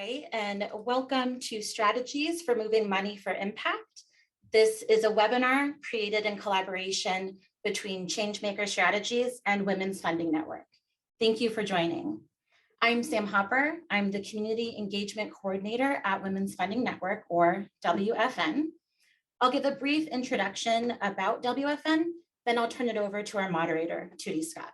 Hi, and welcome to Strategies for Moving Money for Impact. This is a webinar created in collaboration between Changemaker Strategies and Women's Funding Network. Thank you for joining. I'm Sam Hopper. I'm the Community Engagement Coordinator at Women's Funding Network, or WFN. I'll give a brief introduction about WFN, then I'll turn it over to our moderator, Tuti Scott.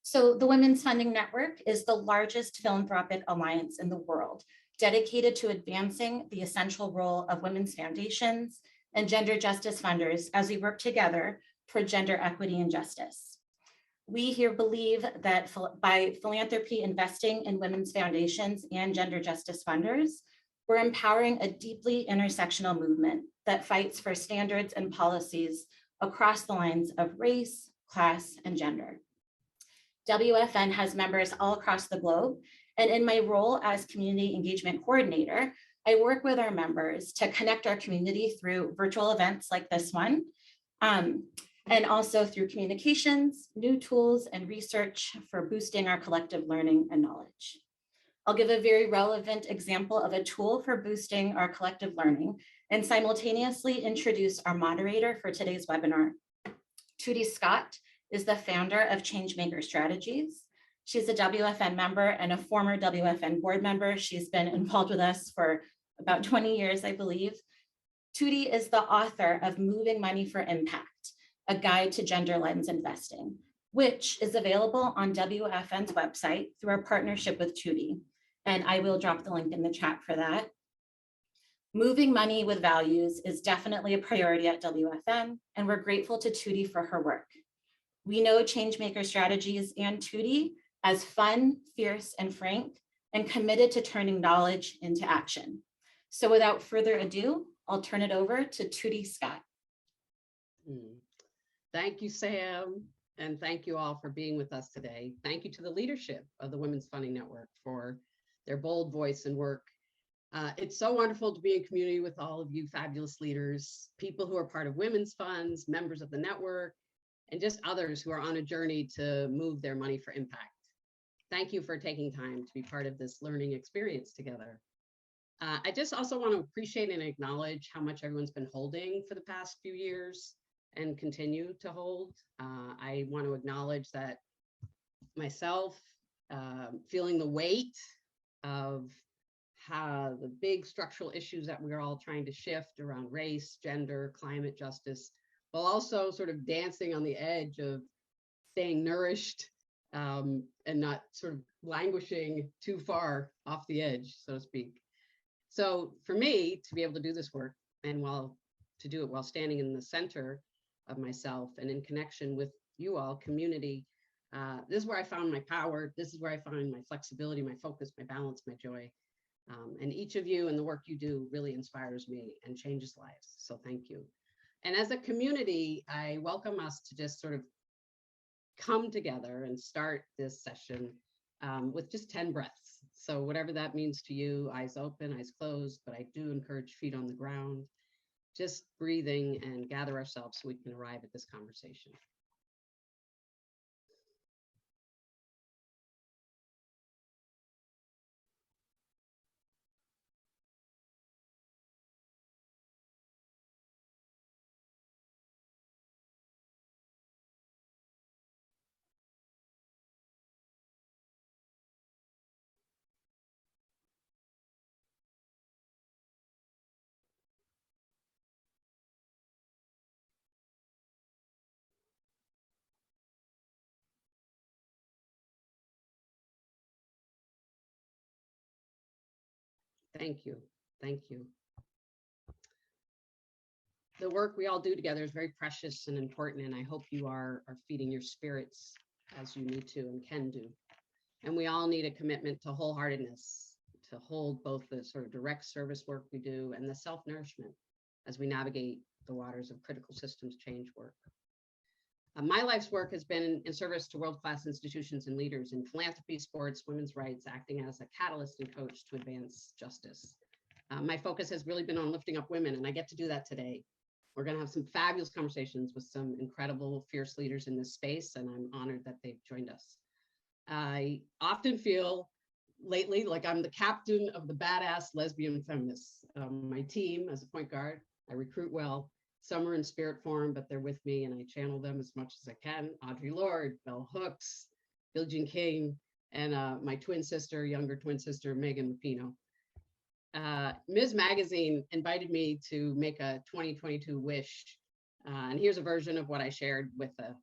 So the Women's Funding Network is the largest philanthropic alliance in the world, dedicated to advancing the essential role of women's foundations and gender justice funders as we work together for gender equity and justice. We here believe that by philanthropy investing in women's foundations and gender justice funders, we're empowering a deeply intersectional movement that fights for standards and policies across the lines of race, class, and gender. WFN has members all across the globe, and in my role as Community Engagement Coordinator, I work with our members to connect our community through virtual events like this one, and also through communications, new tools, and research for boosting our collective learning and knowledge. I'll give a very relevant example of a tool for boosting our collective learning and simultaneously introduce our moderator for today's webinar. Tuti Scott is the founder of Changemaker Strategies. She's a WFN member and a former WFN board member. She's been involved with us for about 20 years, I believe. Tuti is the author of Moving Money for Impact, a guide to gender lens investing, which is available on WFN's website through our partnership with Tuti. And I will drop the link in the chat for that. Moving money with values is definitely a priority at WFN, and we're grateful to Tuti for her work. We know Changemaker Strategies and Tuti as fun, fierce, and frank, and committed to turning knowledge into action. So without further ado, I'll turn it over to Tuti Scott. Thank you, Sam, and thank you all for being with us today. Thank you to the leadership of the Women's Funding Network for their bold voice and work. It's so wonderful to be in community with all of you fabulous leaders, people who are part of women's funds, members of the network, and just others who are on a journey to move their money for impact. Thank you for taking time to be part of this learning experience together. I just also want to appreciate and acknowledge how much everyone's been holding for the past few years and continue to hold. I want to acknowledge that myself, feeling the weight of how the big structural issues that we're all trying to shift around race, gender, climate justice, while also sort of dancing on the edge of staying nourished and not sort of languishing too far off the edge, so to speak. So for me to be able to do this work and to do it while standing in the center of myself and in connection with you all, community, this is where I found my power. This is where I find my flexibility, my focus, my balance, my joy. And each of you and the work you do really inspires me and changes lives. So thank you. And as a community, I welcome us to just sort of come together and start this session with just 10 breaths. So whatever that means to you, eyes open, eyes closed, but I do encourage feet on the ground, just breathing and gather ourselves so we can arrive at this conversation. Thank you. Thank you. The work we all do together is very precious and important, and I hope you are feeding your spirits as you need to and can do. And we all need a commitment to wholeheartedness, to hold both the sort of direct service work we do and the self-nourishment as we navigate the waters of critical systems change work. My life's work has been in service to world-class institutions and leaders in philanthropy, sports, women's rights, acting as a catalyst and coach to advance justice. My focus has really been on lifting up women, and I get to do that today. We're going to have some fabulous conversations with some incredible, fierce leaders in this space, and I'm honored that they've joined us. I often feel lately, like I'm the captain of the badass lesbian feminists. My team as a point guard, I recruit well. Some are in spirit form, but they're with me and I channel them as much as I can. Audre Lorde, Bell Hooks, Billie Jean King, and my twin sister, younger twin sister, Megan Rapinoe. Ms. Magazine invited me to make a 2022 wish. And here's a version of what I shared with them.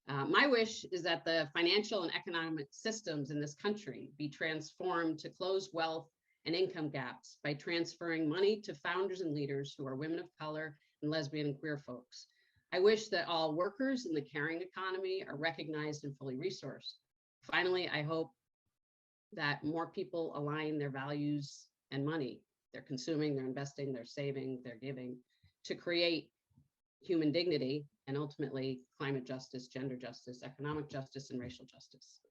My wish is that the financial and economic systems in this country be transformed to close wealth and income gaps by transferring money to founders and leaders who are women of color and lesbian and queer folks. I wish that all workers in the caring economy are recognized and fully resourced. Finally, I hope that more people align their values and money. They're consuming, they're investing, they're saving, they're giving to create human dignity and ultimately climate justice, gender justice, economic justice, and racial justice.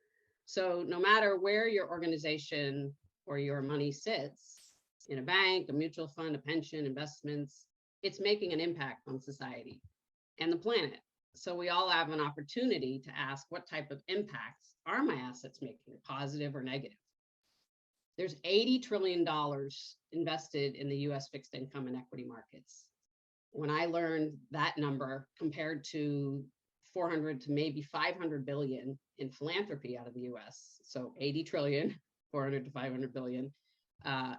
So no matter where your organization or your money sits, in a bank, a mutual fund, a pension, investments, it's making an impact on society and the planet. So we all have an opportunity to ask, what type of impacts are my assets making, positive or negative? There's $80 trillion invested in the US fixed income and equity markets. When I learned that number compared to 400 to maybe 500 billion in philanthropy out of the US, so 80 trillion, 400 to 500 billion,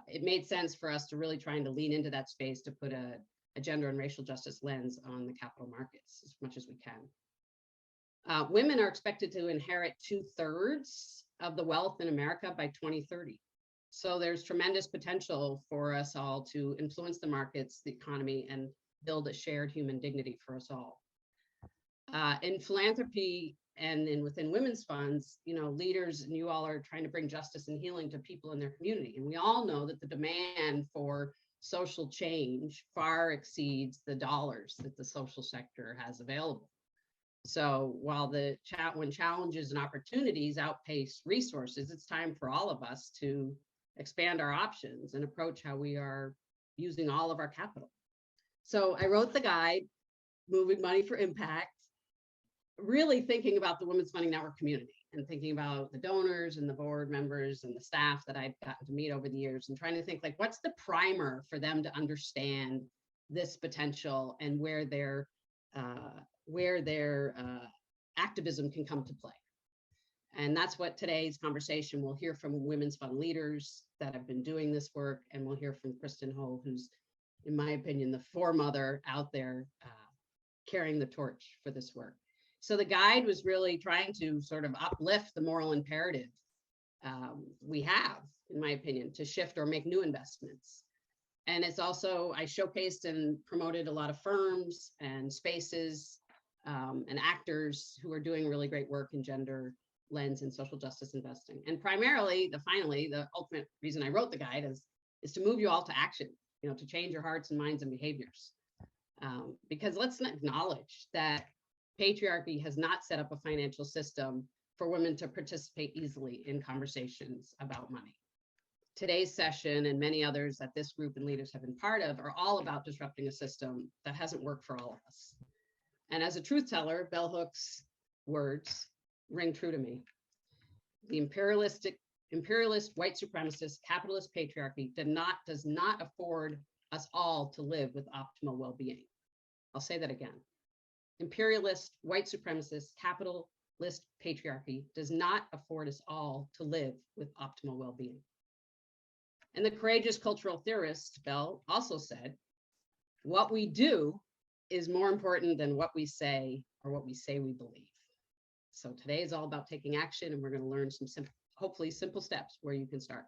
it made sense for us to really trying to lean into that space to put a gender and racial justice lens on the capital markets as much as we can. Women are expected to inherit 2/3 of the wealth in America by 2030. So there's tremendous potential for us all to influence the markets, the economy, and build a shared human dignity for us all. In philanthropy and within women's funds, leaders and you all are trying to bring justice and healing to people in their community. And we all know that the demand for social change far exceeds the dollars that the social sector has available. So while when challenges and opportunities outpace resources, it's time for all of us to expand our options and approach how we are using all of our capital. So I wrote the guide, Moving Money for Impact, really thinking about the Women's Funding Network community and thinking about the donors and the board members and the staff that I've gotten to meet over the years and trying to think like, what's the primer for them to understand this potential and where their activism can come to play. And that's what today's conversation, we'll hear from women's fund leaders that have been doing this work, and we'll hear from Kristin Hull, who's, in my opinion, the foremother out there carrying the torch for this work. So the guide was really trying to sort of uplift the moral imperative we have, in my opinion, to shift or make new investments. And it's also, I showcased and promoted a lot of firms and spaces and actors who are doing really great work in gender lens and social justice investing. And primarily, finally, the ultimate reason I wrote the guide is to move you all to action, to change your hearts and minds and behaviors. Because let's not acknowledge that patriarchy has not set up a financial system for women to participate easily in conversations about money. Today's session and many others that this group and leaders have been part of are all about disrupting a system that hasn't worked for all of us. And as a truth teller, Bell Hooks' words ring true to me. The imperialist, white supremacist, capitalist patriarchy does not afford us all to live with optimal well-being. I'll say that again. Imperialist, white supremacist, capitalist patriarchy does not afford us all to live with optimal well-being. And the courageous cultural theorist, Bell, also said, what we do is more important than what we say or what we say we believe. So today is all about taking action, and we're going to learn some hopefully simple steps where you can start.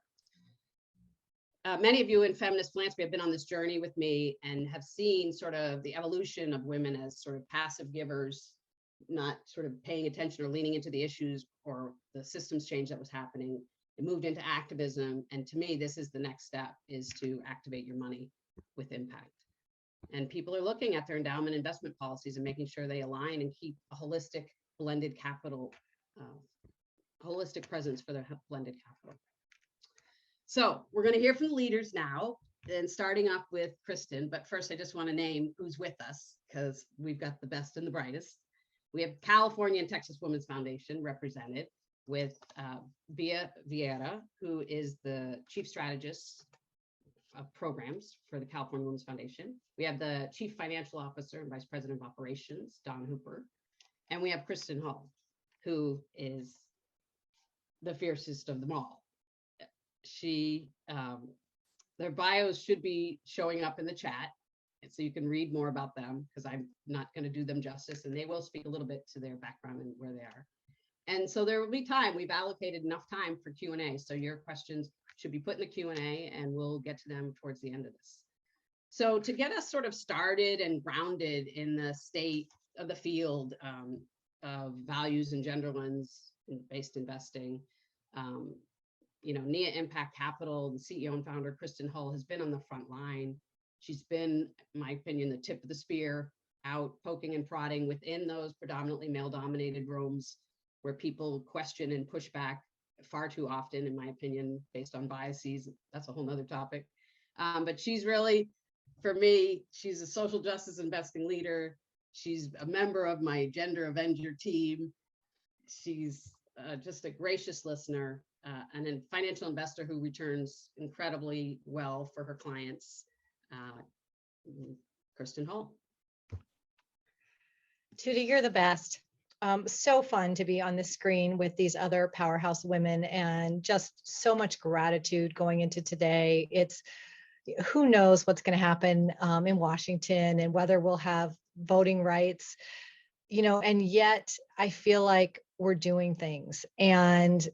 Many of you in feminist philanthropy have been on this journey with me and have seen sort of the evolution of women as sort of passive givers, not sort of paying attention or leaning into the issues or the systems change that was happening. It moved into activism. And to me, this is the next step, is to activate your money with impact. And people are looking at their endowment investment policies and making sure they align and keep a holistic blended capital, holistic presence for their blended capital. So we're going to hear from the leaders now, and starting off with Kristin. But first, I just want to name who's with us, because we've got the best and the brightest. We have California and Texas Women's Foundation represented. with Vieira, who is the Chief Strategist of Programs for the California Women's Foundation. We have the Chief Financial Officer and Vice President of Operations, Don Hooper. And we have Kristin Hull, who is the fiercest of them all. Their bios should be showing up in the chat, so you can read more about them, because I'm not going to do them justice, and they will speak a little bit to their background and where they are. And so there will be time. We've allocated enough time for Q&A, so your questions should be put in the Q&A, and we'll get to them towards the end of this. So to get us sort of started and grounded in the state of the field of values and gender lens-based investing, Nia Impact Capital, the CEO and founder, Kristin Hull, has been on the front line. She's been, in my opinion, the tip of the spear, out poking and prodding within those predominantly male-dominated rooms where people question and push back far too often, in my opinion, based on biases. That's a whole nother topic. But she's really, for me, she's a social justice investing leader. She's a member of my Gender Avenger team. She's just a gracious listener and a financial investor who returns incredibly well for her clients. Kristin Hull. Tuti, you're the best. So fun to be on the screen with these other powerhouse women, and just so much gratitude going into today. It's who knows what's going to happen in Washington and whether we'll have voting rights, and yet I feel like we're doing things, and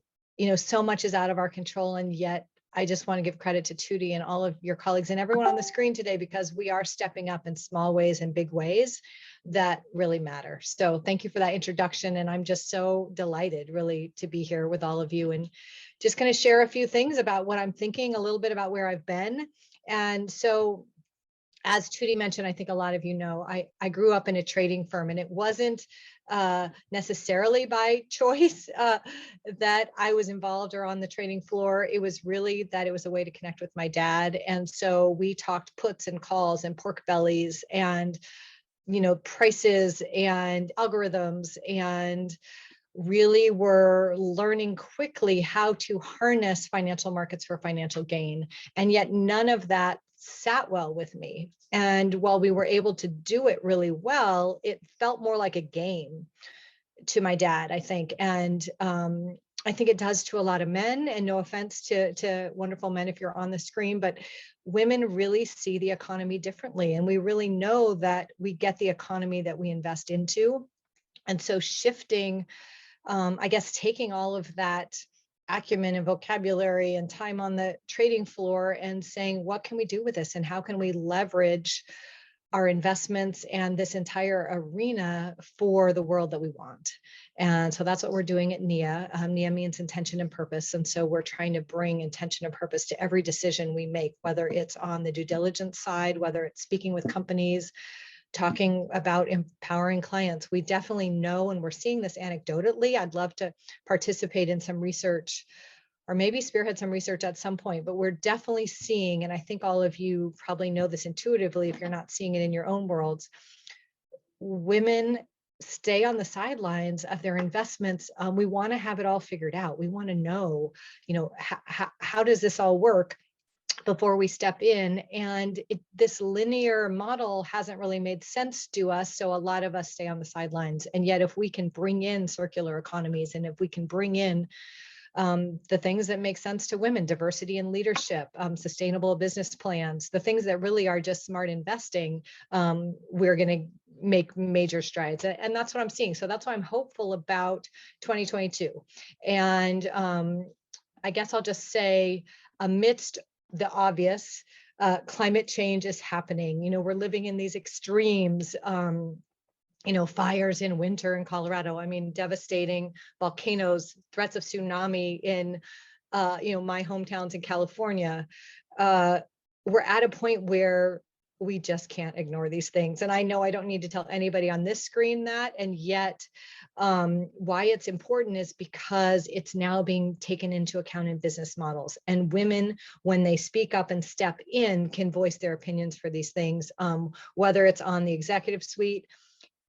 so much is out of our control, and yet I just want to give credit to Tuti and all of your colleagues and everyone on the screen today, because we are stepping up in small ways and big ways that really matter. So thank you for that introduction. And I'm just so delighted really to be here with all of you, and just going to share a few things about what I'm thinking, a little bit about where I've been. And so, as Tuti mentioned, I think a lot of you know, I grew up in a trading firm, and it wasn't necessarily by choice that I was involved or on the trading floor. It was really that it was a way to connect with my dad. And so we talked puts and calls and pork bellies and, prices and algorithms, and really were learning quickly how to harness financial markets for financial gain. And yet none of that sat well with me. And while we were able to do it really well, it felt more like a game to my dad, I think. And I think it does to a lot of men, and no offense to wonderful men if you're on the screen, but women really see the economy differently. And we really know that we get the economy that we invest into. And so shifting, taking all of that acumen and vocabulary and time on the trading floor and saying, what can we do with this? And how can we leverage our investments and this entire arena for the world that we want? And so that's what we're doing at NIA. NIA means intention and purpose. And so we're trying to bring intention and purpose to every decision we make, whether it's on the due diligence side, whether it's speaking with companies, talking about empowering clients. We definitely know, and we're seeing this anecdotally. I'd love to participate in some research, or maybe spearhead some research at some point, but we're definitely seeing, and I think all of you probably know this intuitively if you're not seeing it in your own worlds, women stay on the sidelines of their investments. We want to have it all figured out. We want to know, how does this all work before we step in? And this linear model hasn't really made sense to us. So a lot of us stay on the sidelines. And yet if we can bring in circular economies, and if we can bring in the things that make sense to women, diversity in leadership, sustainable business plans, the things that really are just smart investing, we're going to make major strides. And that's what I'm seeing. So that's why I'm hopeful about 2022. And I guess I'll just say, amidst the obvious, climate change is happening. We're living in these extremes, fires in winter in Colorado. I mean, devastating volcanoes, threats of tsunami in, my hometowns in California. We're at a point where we just can't ignore these things. And I know I don't need to tell anybody on this screen that, and yet why it's important is because it's now being taken into account in business models. And women, when they speak up and step in, can voice their opinions for these things, whether it's on the executive suite,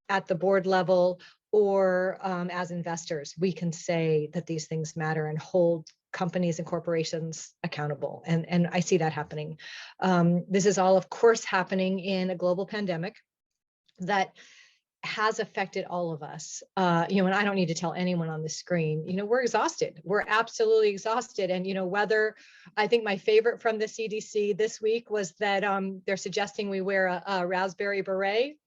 at the board level, or as investors, we can say that these things matter and hold companies and corporations accountable. And I see that happening. This is all, of course, happening in a global pandemic that has affected all of us. And I don't need to tell anyone on the screen, we're exhausted. We're absolutely exhausted. And, whether, I think my favorite from the CDC this week was that they're suggesting we wear a raspberry beret,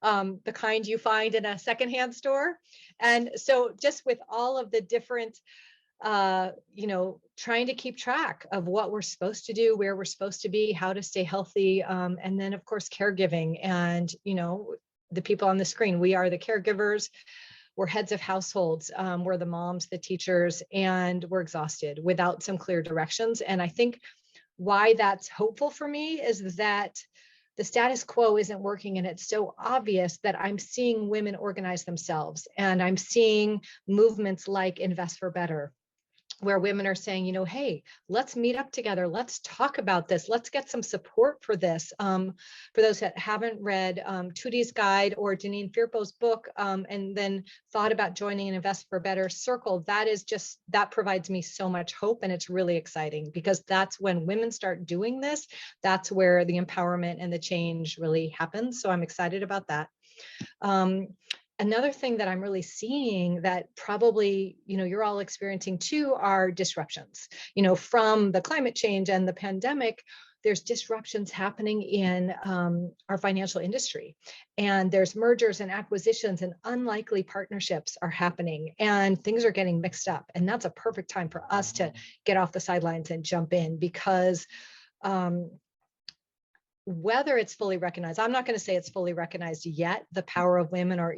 the kind you find in a secondhand store. And so just with all of the different, trying to keep track of what we're supposed to do, where we're supposed to be, how to stay healthy. And then of course, caregiving and, the people on the screen, we are the caregivers, we're heads of households, we're the moms, the teachers, and we're exhausted without some clear directions. And I think why that's hopeful for me is that the status quo isn't working, and it's so obvious that I'm seeing women organize themselves, and I'm seeing movements like Invest for Better, where women are saying, hey, let's meet up together. Let's talk about this. Let's get some support for this. For those that haven't read Tuti's guide or Janine Firpo's book, and then thought about joining an Invest for Better circle, that provides me so much hope. And it's really exciting because that's when women start doing this. That's where the empowerment and the change really happens. So I'm excited about that. Another thing that I'm really seeing that probably, you're all experiencing too are disruptions, from the climate change and the pandemic. There's disruptions happening in our financial industry, and there's mergers and acquisitions and unlikely partnerships are happening, and things are getting mixed up. And that's a perfect time for us to get off the sidelines and jump in, because whether it's fully recognized, I'm not going to say it's fully recognized yet, the power of women, or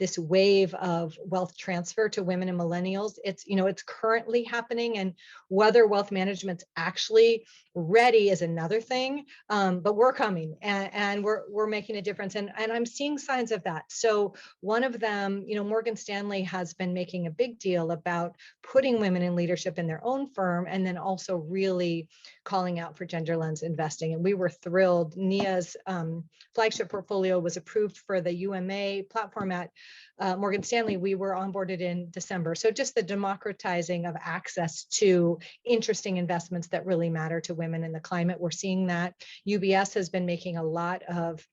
this wave of wealth transfer to women and millennials. It's currently happening, and whether wealth management's actually ready is another thing. But we're coming, and we're making a difference, and I'm seeing signs of that. So one of them, Morgan Stanley has been making a big deal about putting women in leadership in their own firm, and then also really calling out for gender lens investing. And we were thrilled. Nia's flagship portfolio was approved for the UMA platform at Morgan Stanley. We were onboarded in December. So just the democratizing of access to interesting investments that really matter to women in the climate. We're seeing that. UBS has been making a lot of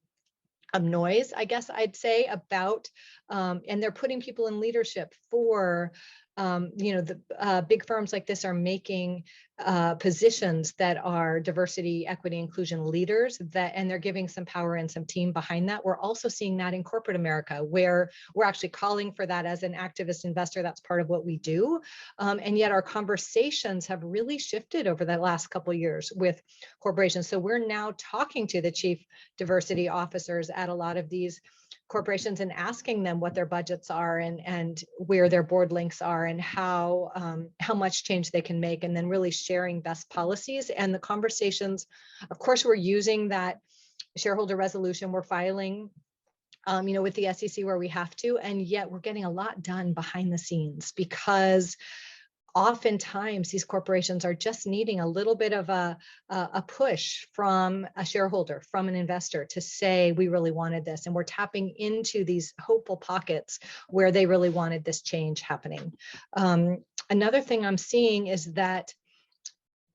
noise, I guess I'd say, about, and they're putting people in leadership for, the big firms like this are making positions that are diversity, equity, inclusion leaders, and they're giving some power and some team behind that. We're also seeing that in corporate America, where we're actually calling for that as an activist investor. That's part of what we do. And yet our conversations have really shifted over the last couple of years with corporations. So we're now talking to the chief diversity officers at a lot of these corporations and asking them what their budgets are, and where their board links are, and how much change they can make, and then really sharing best policies. And the conversations, of course, we're using that shareholder resolution we're filing, with the SEC where we have to, and yet we're getting a lot done behind the scenes, because oftentimes these corporations are just needing a little bit of a push from a shareholder, from an investor, to say, we really wanted this. And we're tapping into these hopeful pockets where they really wanted this change happening. Another thing I'm seeing is that,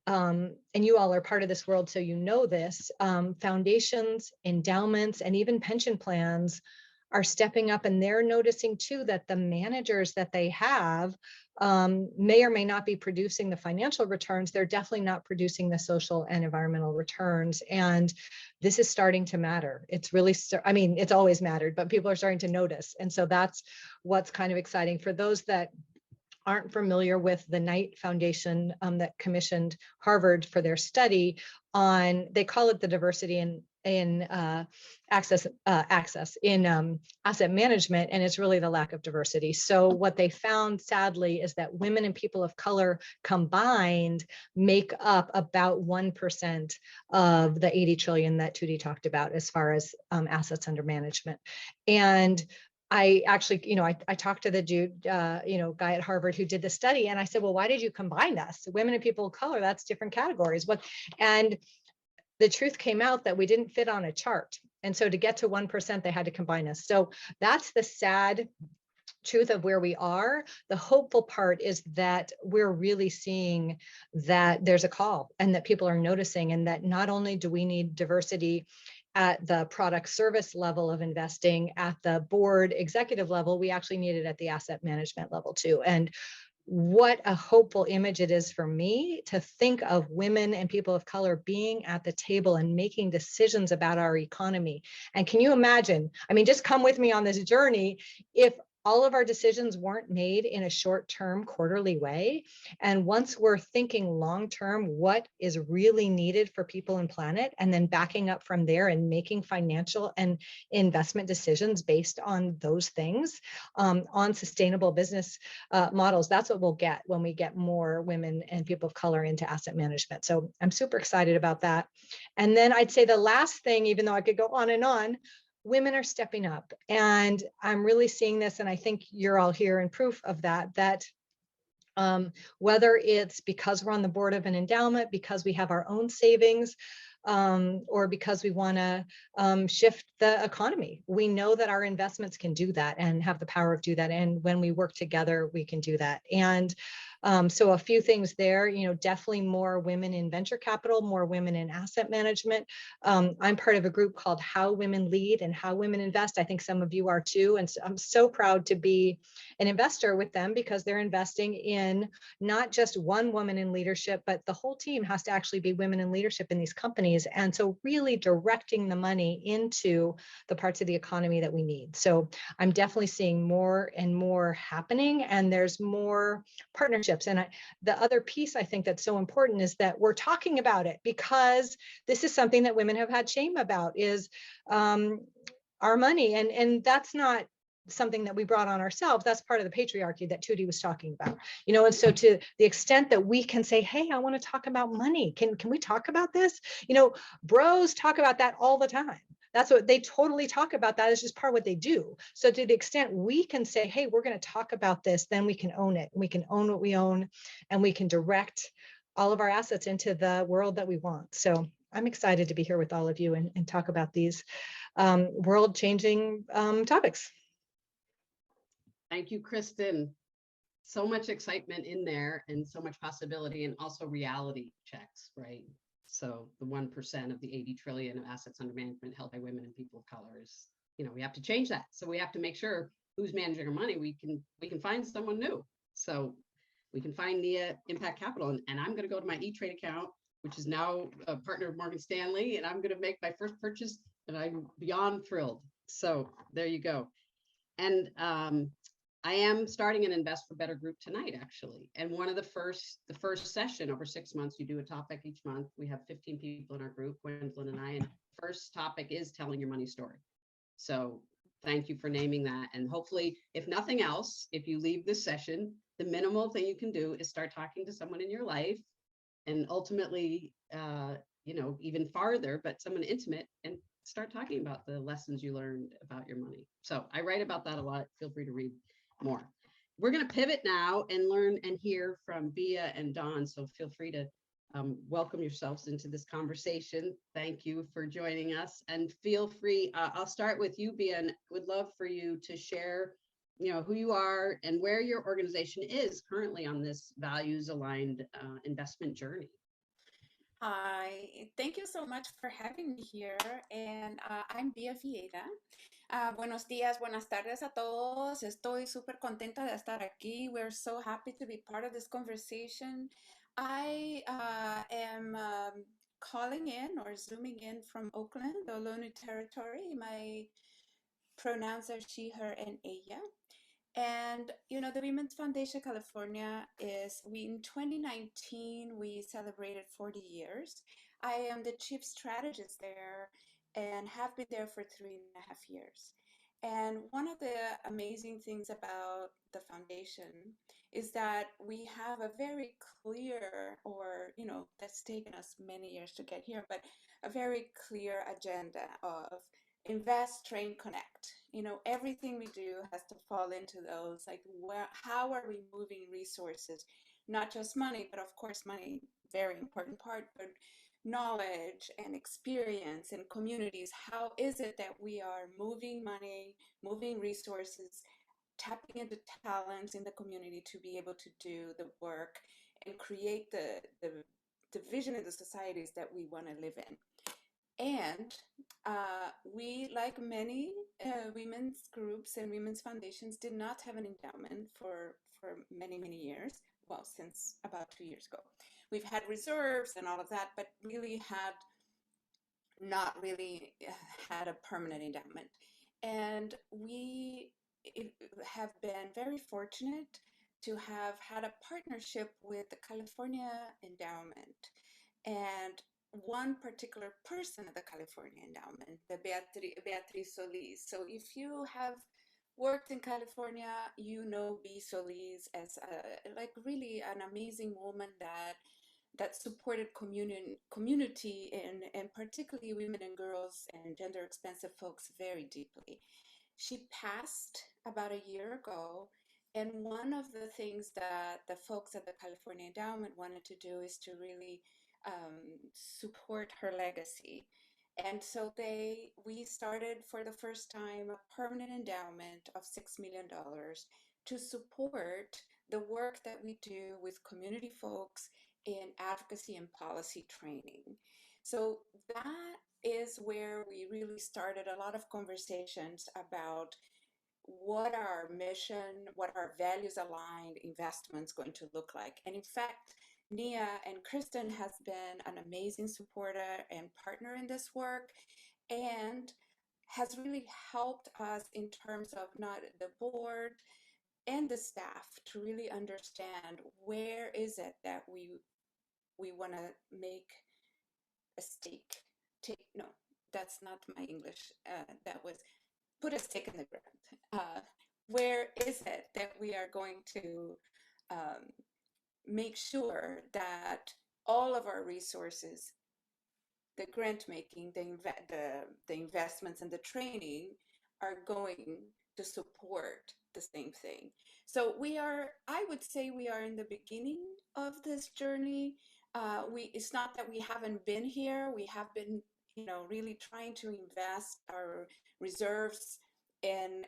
and you all are part of this world, so you know this, foundations, endowments, and even pension plans are stepping up, and they're noticing too that the managers that they have may or may not be producing the financial returns. They're definitely not producing the social and environmental returns. And this is starting to matter. It's really, it's always mattered, but people are starting to notice. And so that's what's kind of exciting. For those that aren't familiar with the Knight Foundation that commissioned Harvard for their study on, they call it the diversity in access in asset management, and it's really the lack of diversity. So what they found, sadly, is that women and people of color combined make up about 1% of the 80 trillion that Tuti talked about as far as assets under management. And I actually, I talked to the dude, guy at Harvard who did the study, and I said, well, why did you combine us? Women and people of color, that's different categories. And the truth came out that we didn't fit on a chart. And so to get to 1%, they had to combine us. So that's the sad truth of where we are. The hopeful part is that we're really seeing that there's a call and that people are noticing, and that not only do we need diversity at the product service level of investing, at the board executive level, we actually need it at the asset management level too. And what a hopeful image it is for me to think of women and people of color being at the table and making decisions about our economy. And can you imagine, I mean, just come with me on this journey, if all of our decisions weren't made in a short-term quarterly way. And once we're thinking long-term, what is really needed for people and planet, and then backing up from there and making financial and investment decisions based on those things, on sustainable business models, that's what we'll get when we get more women and people of color into asset management. So I'm super excited about that. And then I'd say the last thing, even though I could go on and on, women are stepping up. And I'm really seeing this, and I think you're all here in proof of that, that whether it's because we're on the board of an endowment, because we have our own savings, or because we want to shift the economy. We know that our investments can do that and have the power of do that. And when we work together, we can do that. And so a few things there, you know, definitely more women in venture capital, more women in asset management. I'm part of a group called How Women Lead and How Women Invest. I think some of you are too. And so I'm so proud to be an investor with them, because they're investing in not just one woman in leadership, but the whole team has to actually be women in leadership in these companies. And so really directing the money into the parts of the economy that we need. So I'm definitely seeing more and more happening, and there's more partnerships. And the other piece I think that's so important is that we're talking about it, because this is something that women have had shame about, is our money. And that's not something that we brought on ourselves. That's part of the patriarchy that Tuti was talking about, you know. And so to the extent that we can say, hey, I want to talk about money, can we talk about this? You know, bros talk about that all the time. That's what they totally talk about. That is just part of what they do. So to the extent we can say, hey, we're going to talk about this, then we can own it. We can own what we own, and we can direct all of our assets into the world that we want. So I'm excited to be here with all of you and talk about these world-changing topics. Thank you, Kristin. So much excitement in there, and so much possibility, and also reality checks, right? So the 1% of the 80 trillion of assets under management held by women and people of color is, you know, we have to change that. So we have to make sure who's managing our money. We can find someone new. So we can find Nia Impact Capital, and I'm going to go to my E-Trade account, which is now a partner of Morgan Stanley, and I'm going to make my first purchase, and I'm beyond thrilled. So there you go. And I am starting an Invest for Better group tonight, actually. And one of the first session over 6 months, you do a topic each month. We have 15 people in our group, Gwendolyn and I, and first topic is telling your money story. So thank you for naming that. And hopefully, if nothing else, if you leave this session, the minimal thing you can do is start talking to someone in your life, and ultimately, you know, even farther, but someone intimate, and start talking about the lessons you learned about your money. So I write about that a lot. Feel free to read more. We're going to pivot now and learn and hear from Vieira and Dawn. So feel free to welcome yourselves into this conversation. Thank you for joining us, and feel free. I'll start with you, Vieira, and would love for you to share, you know, who you are and where your organization is currently on this values-aligned investment journey. Hi, thank you so much for having me here. And I'm Vieira. Buenos días, buenas tardes a todos. Estoy súper contenta de estar aquí. We're so happy to be part of this conversation. I am calling in or zooming in from Oakland, the Ohlone territory. My pronouns are she, her, and ella. And, you know, the Women's Foundation California in 2019, we celebrated 40 years. I am the chief strategist there and have been there for 3.5 years. And one of the amazing things about the foundation is that we have a very clear, or, you know, that's taken us many years to get here, but a very clear agenda of invest, train, connect. You know, everything we do has to fall into those, like, how are we moving resources? Not just money, but of course money, very important part, but knowledge and experience and communities. How is it that we are moving money, moving resources tapping into talents in the community to be able to do the work and create the vision in the societies that we want to live in. And we, like many women's groups and women's foundations, did not have an endowment for many, many years. Well, since about 2 years ago. We've had reserves and all of that, but really had not really had a permanent endowment. And we have been very fortunate to have had a partnership with the California Endowment. And one particular person at the California Endowment, the Beatriz Solis. So if you have worked in California, you know Bea Solis as like really an amazing woman that supported community and particularly women and girls and gender expensive folks very deeply. She passed about a year ago, and one of the things that the folks at the California Endowment wanted to do is to really support her legacy. And so we started for the first time a permanent endowment of $6 million to support the work that we do with community folks in advocacy and policy training. So that is where we really started a lot of conversations about what our mission, what our values aligned investments going to look like. And in fact, Nia and Kristin has been an amazing supporter and partner in this work, and has really helped us in terms of not the board and the staff to really understand where is it that we want to make a stake. No, that's not my English. That was put a stake in the ground. Where is it that we are going to make sure that all of our resources, the grant making, the investments and the training are going to support the same thing. So I would say we are in the beginning of this journey. It's not that we haven't been here. We have been, really trying to invest our reserves in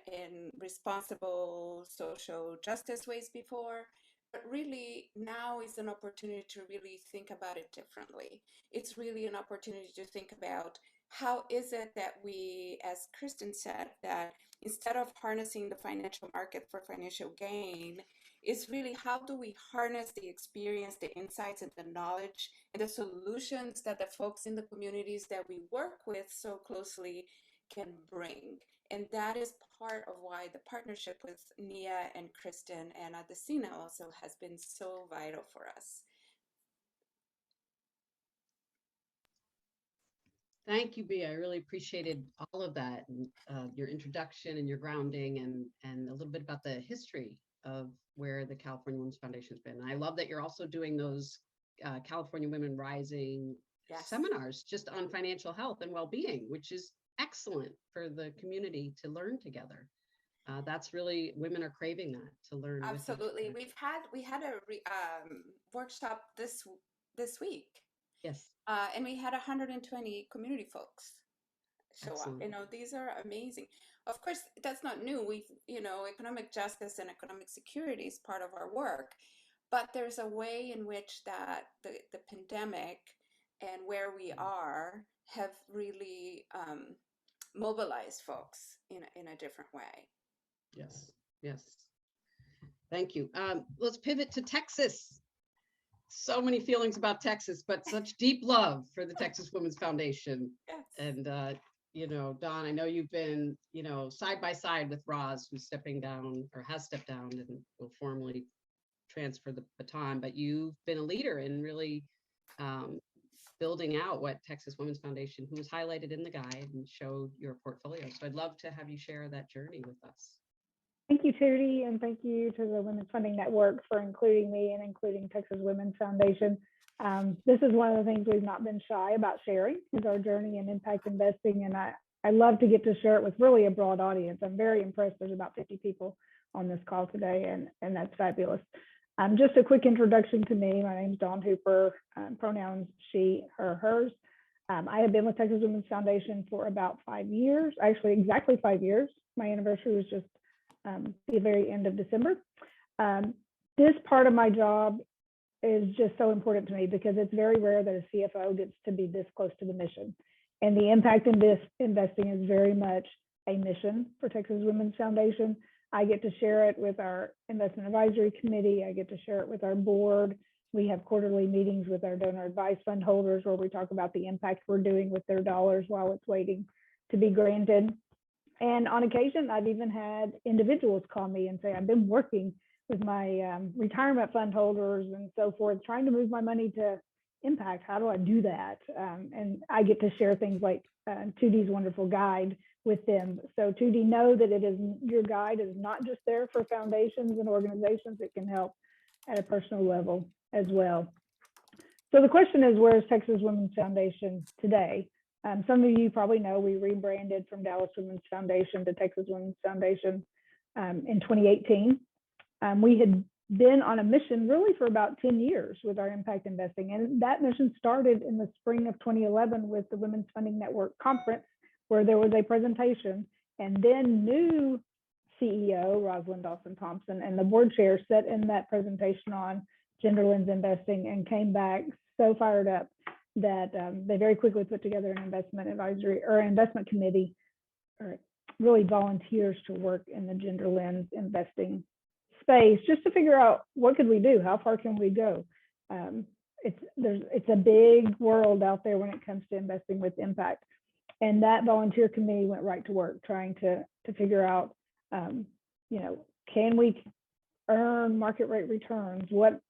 responsible social justice ways before. But really now is an opportunity to really think about it differently. It's really an opportunity to think about how is it that we, as Kristin said, that instead of harnessing the financial market for financial gain, is really how do we harness the experience, the insights, and the knowledge, and the solutions that the folks in the communities that we work with so closely can bring. And that is part of why the partnership with Nia and Kristin and Adesina also has been so vital for us. Thank you, Bea. I really appreciated all of that, and your introduction and your grounding, and a little bit about the history of where the California Women's Foundation has been. And I love that you're also doing those California Women Rising seminars just on financial health and well-being, which is excellent for the community to learn together. That's really, women are craving that, to learn. Absolutely. We had a workshop this week. Yes. And we had 120 community folks show up. These are amazing. Of course, that's not new. Economic justice and economic security is part of our work, but there's a way in which that the pandemic and where we are have really mobilized folks in a different way. Yes. Thank you. Let's pivot to Texas. So many feelings about Texas, but such deep love for the Texas Women's Foundation. Yes. And, Dawn, I know you've been, side by side with Roz, who's stepping down or has stepped down and will formally transfer the baton, but you've been a leader in really building out what Texas Women's Foundation, who was highlighted in the guide and showed your portfolio. So I'd love to have you share that journey with us. Thank you, Tuti, and thank you to the Women's Funding Network for including me and including Texas Women's Foundation. This is one of the things we've not been shy about sharing, is our journey in impact investing, and I love to get to share it with really a broad audience. I'm very impressed. There's about 50 people on this call today, and that's fabulous. Just a quick introduction to me. My name is Dawn Hooper, pronouns she, her, hers. I have been with Texas Women's Foundation for about 5 years, actually exactly 5 years. My anniversary was just the very end of December. This part of my job is just so important to me because it's very rare that a CFO gets to be this close to the mission. And the impact in this investing is very much a mission for Texas Women's Foundation. I get to share it with our investment advisory committee. I get to share it with our board. We have quarterly meetings with our donor advised fund holders where we talk about the impact we're doing with their dollars while it's waiting to be granted. And on occasion, I've even had individuals call me and say, I've been working with my retirement fund holders and so forth, trying to move my money to impact. How do I do that? And I get to share things like Tuti's wonderful guide with them. So Tuti, know that your guide is not just there for foundations and organizations. It can help at a personal level as well. So the question is, where is Texas Women's Foundation today? Some of you probably know we rebranded from Dallas Women's Foundation to Texas Women's Foundation in 2018. We had been on a mission really for about 10 years with our impact investing. And that mission started in the spring of 2011 with the Women's Funding Network conference, where there was a presentation, and then new CEO Rosalind Dawson Thompson and the board chair sat in that presentation on gender lens investing and came back so fired up that they very quickly put together an investment advisory or investment committee, or really volunteers to work in the gender lens investing space, just to figure out what could we do, how far can we go. It's a big world out there when it comes to investing with impact, and that volunteer committee went right to work trying to figure out, can we earn market rate returns? What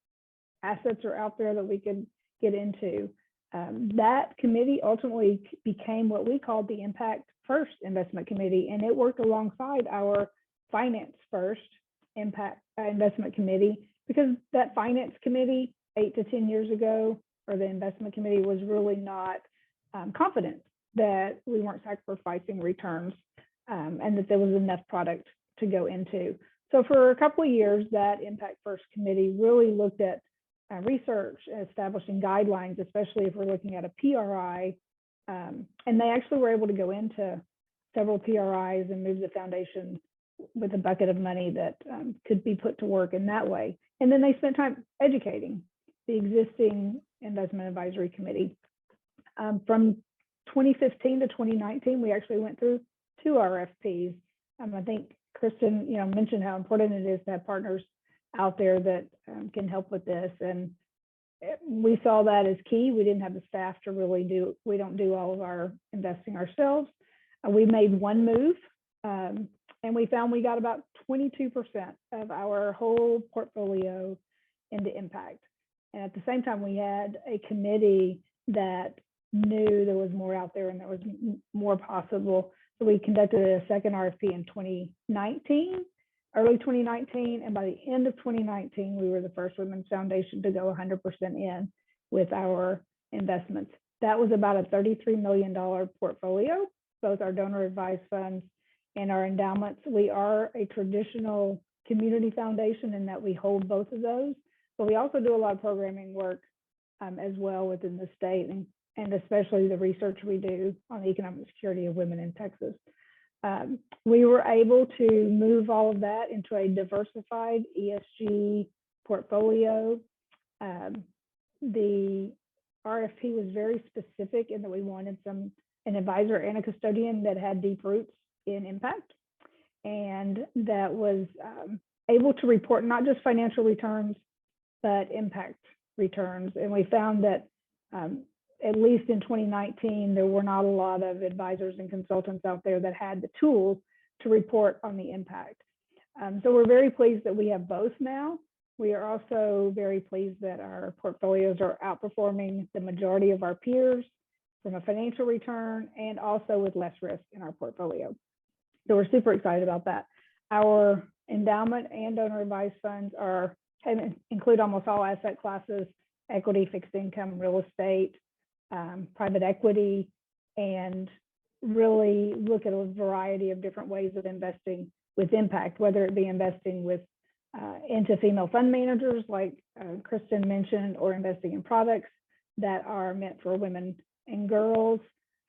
assets are out there that we could get into? That committee ultimately became what we called the Impact First Investment Committee, and it worked alongside our Finance First Impact Investment Committee, because that Finance Committee 8 to 10 years ago, or the Investment Committee, was really not confident that we weren't sacrificing returns and that there was enough product to go into. So for a couple of years, that Impact First Committee really looked at research, establishing guidelines, especially if we're looking at a PRI. And they actually were able to go into several PRIs and move the foundation with a bucket of money that could be put to work in that way. And then they spent time educating the existing investment advisory committee. From 2015 to 2019, we actually went through 2 RFPs. I think Kristin, mentioned how important it is to have partners out there that can help with this. And we saw that as key. We didn't have the staff to really we don't do all of our investing ourselves. We made one move, and we found we got about 22% of our whole portfolio into impact. And at the same time, we had a committee that knew there was more out there and there was more possible. So we conducted a second RFP in 2019, early 2019, and by the end of 2019, we were the first women's foundation to go 100% in with our investments. That was about a $33 million portfolio, both our donor advised funds and our endowments. We are a traditional community foundation in that we hold both of those, but we also do a lot of programming work as well within the state, and especially the research we do on the economic security of women in Texas. We were able to move all of that into a diversified ESG portfolio. The RFP was very specific in that we wanted an advisor and a custodian that had deep roots in impact, and that was able to report not just financial returns, but impact returns. And we found that at least in 2019, there were not a lot of advisors and consultants out there that had the tools to report on the impact. So we're very pleased that we have both now. We are also very pleased that our portfolios are outperforming the majority of our peers from a financial return and also with less risk in our portfolio. So we're super excited about that. Our endowment and donor advised funds include almost all asset classes: equity, fixed income, real estate, private equity, and really look at a variety of different ways of investing with impact, whether it be investing into female fund managers like Kristin mentioned, or investing in products that are meant for women and girls.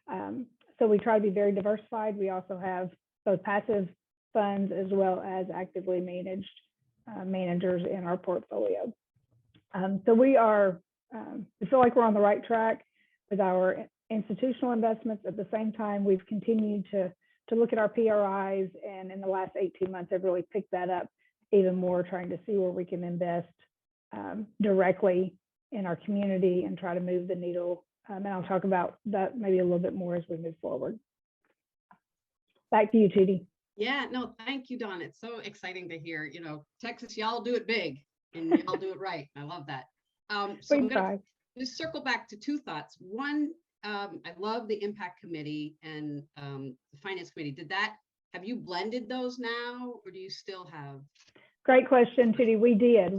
So we try to be very diversified. We also have both passive funds as well as actively managed managers in our portfolio. So we are, I feel like we're on the right track with our institutional investments. At the same time, we've continued to look at our PRIs, and in the last 18 months, I've really picked that up even more, trying to see where we can invest directly in our community and try to move the needle. And I'll talk about that maybe a little bit more as we move forward. Back to you, Tuti. Yeah, no, thank you, Dawn. It's so exciting to hear, you know, Texas, y'all do it big and y'all do it right. I love that. So I'm going to just circle back to two thoughts. One, I love the impact committee and the finance committee. Have you blended those now, or do you still have? Great question, Tuti. We did.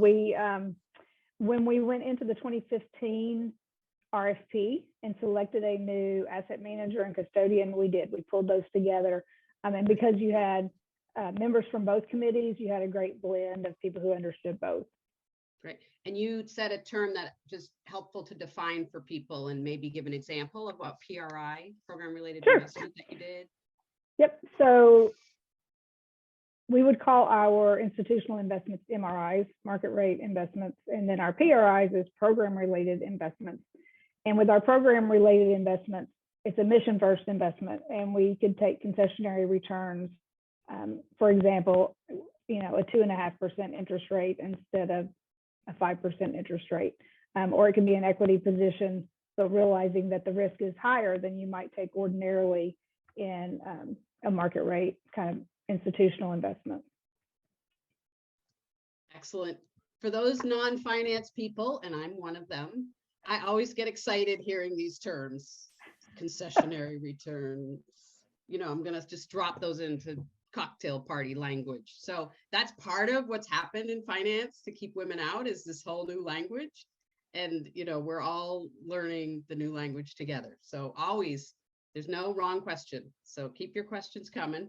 When we went into the 2015 RFP and selected a new asset manager and custodian, we pulled those together. And because you had members from both committees, you had a great blend of people who understood both. Great. And you said a term that just helpful to define for people and maybe give an example of what PRI, program related investment, that you did. Yep. So we would call our institutional investments MRIs, market rate investments, and then our PRIs is program related investments. And with our program related investments, it's a mission first investment, and we could take concessionary returns. For example, you know, a 2.5% interest rate instead of a 5% interest rate, or it can be an equity position. So realizing that the risk is higher than you might take ordinarily in a market rate kind of institutional investment. Excellent. For those non-finance people, and I'm one of them, I always get excited hearing these terms. Concessionary returns, you know, I'm going to just drop those into cocktail party language. So that's part of what's happened in finance to keep women out, is this whole new language. And, you know, we're all learning the new language together. So always, there's no wrong question. So keep your questions coming.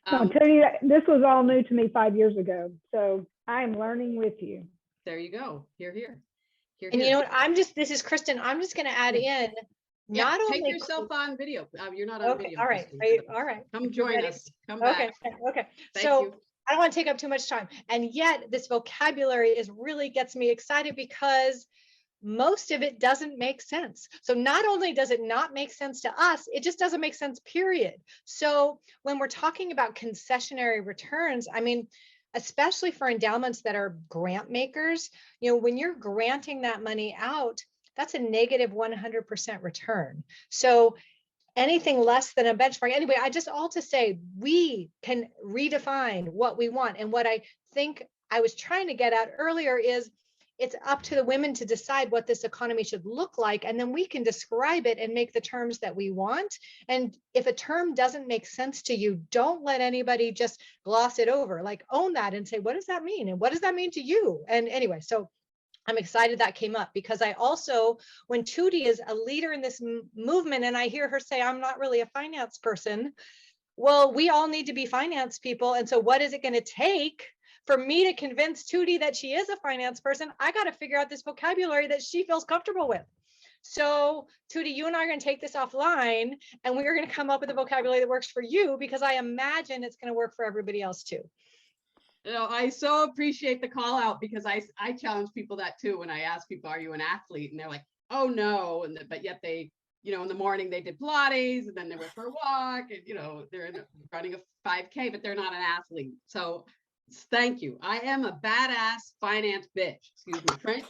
I'll tell you, this was all new to me 5 years ago. So I am learning with you. There you go. Here. And you know what, this is Kristin. I'm just going to add in, not only take yourself on video. You're not on video. All right. All right. Come join us. Come back. Okay. Thank so you. I don't want to take up too much time. And yet this vocabulary really gets me excited because most of it doesn't make sense. So not only does it not make sense to us, it just doesn't make sense, period. So when we're talking about concessionary returns, I mean, especially for endowments that are grant makers, you know, when you're granting that money out, that's a negative 100% return. So anything less than a benchmark. Anyway, I just all to say, we can redefine what we want. And what I think I was trying to get at earlier is it's up to the women to decide what this economy should look like. And then we can describe it and make the terms that we want. And if a term doesn't make sense to you, don't let anybody just gloss it over. Like, own that and say, what does that mean? And what does that mean to you? And anyway, so I'm excited that came up, because I also, when Tuti is a leader in this movement and I hear her say, I'm not really a finance person. Well, we all need to be finance people. And so what is it going to take for me to convince Tuti that she is a finance person? I got to figure out this vocabulary that she feels comfortable with. So Tuti, you and I are going to take this offline and we're going to come up with a vocabulary that works for you, because I imagine it's going to work for everybody else too. You know, I so appreciate the call out, because I challenge people that too. When I ask people, are you an athlete? And they're like, oh no. But yet they, you know, in the morning they did Pilates and then they went for a walk, and, you know, they're running a 5K, but they're not an athlete. So thank you. I am a badass finance bitch, excuse my French,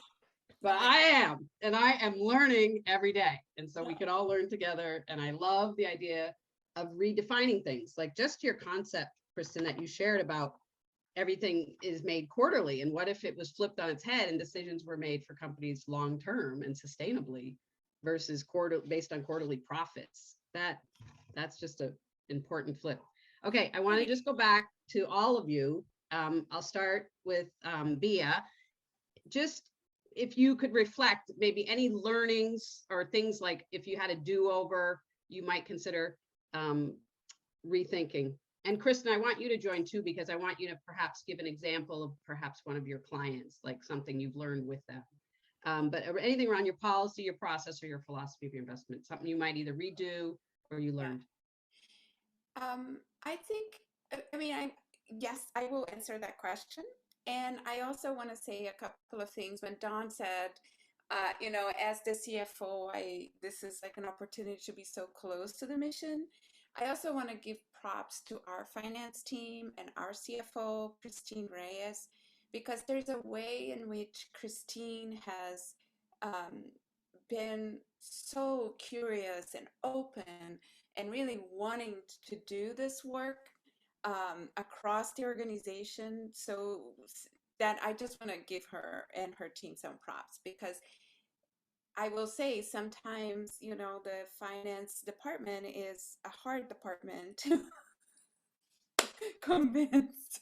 but I am, and I am learning every day. And so we can all learn together. And I love the idea of redefining things, like just your concept, Kristin, that you shared about everything is made quarterly. And what if it was flipped on its head and decisions were made for companies long-term and sustainably versus based on quarterly profits? That's just an important flip. Okay, I want to just go back to all of you. I'll start with Bia. Just if you could reflect maybe any learnings or things, like if you had a do-over, you might consider rethinking. And Kristin, I want you to join too, because I want you to perhaps give an example of perhaps one of your clients, like something you've learned with them. But anything around your policy, your process, or your philosophy of your investment, something you might either redo or you learned. I think, I mean, yes, I will answer that question. And I also want to say a couple of things. When Dawn said, as the CFO, this is like an opportunity to be so close to the mission. I also want to give props to our finance team and our CFO, Kristin Reyes, because there's a way in which Kristin has um, been so curious and open and really wanting to do this work across the organization. So that I just want to give her and her team some props, because I will say sometimes, the finance department is a hard department to convince.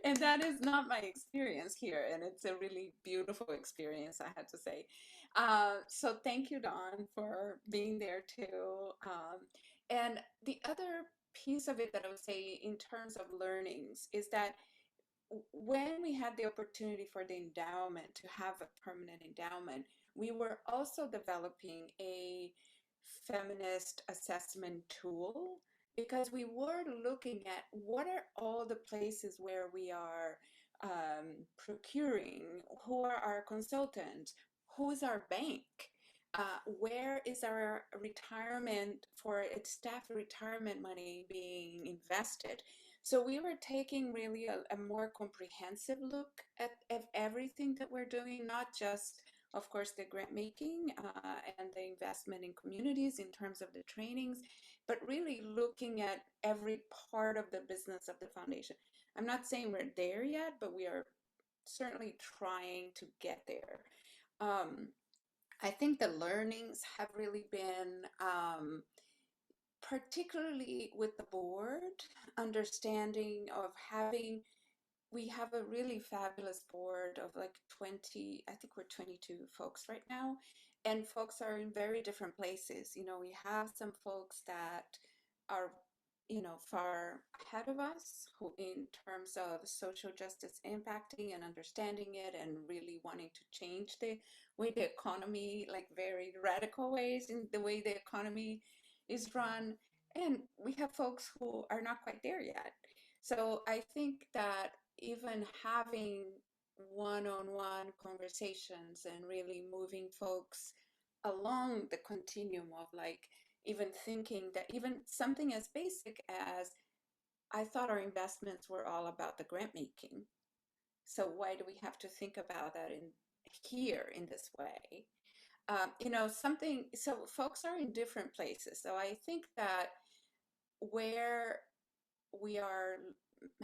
And that is not my experience here. And it's a really beautiful experience, I had to say. So thank you, Dawn, for being there too. And the other piece of it that I would say in terms of learnings is that when we had the opportunity for the endowment to have a permanent endowment, we were also developing a feminist assessment tool, because we were looking at what are all the places where we are procuring, who are our consultants, who's our bank, where is our retirement for its staff retirement money being invested. So we were taking really a more comprehensive look at everything that we're doing, not just, of course, the grant making and the investment in communities in terms of the trainings, but really looking at every part of the business of the foundation. I'm not saying we're there yet, but we are certainly trying to get there. I think the learnings have really been particularly with the board, understanding of we have a really fabulous board of like 20, I think we're 22 folks right now, and folks are in very different places. We have some folks that are, far ahead of us who, in terms of social justice impacting and understanding it and really wanting to change the way the economy, like very radical ways in the way the economy is run. And we have folks who are not quite there yet. So I think that even having one-on-one conversations and really moving folks along the continuum of, like, even thinking that even something as basic as, I thought our investments were all about the grant making. So why do we have to think about that here in this way? Something, so folks are in different places. So I think that where we are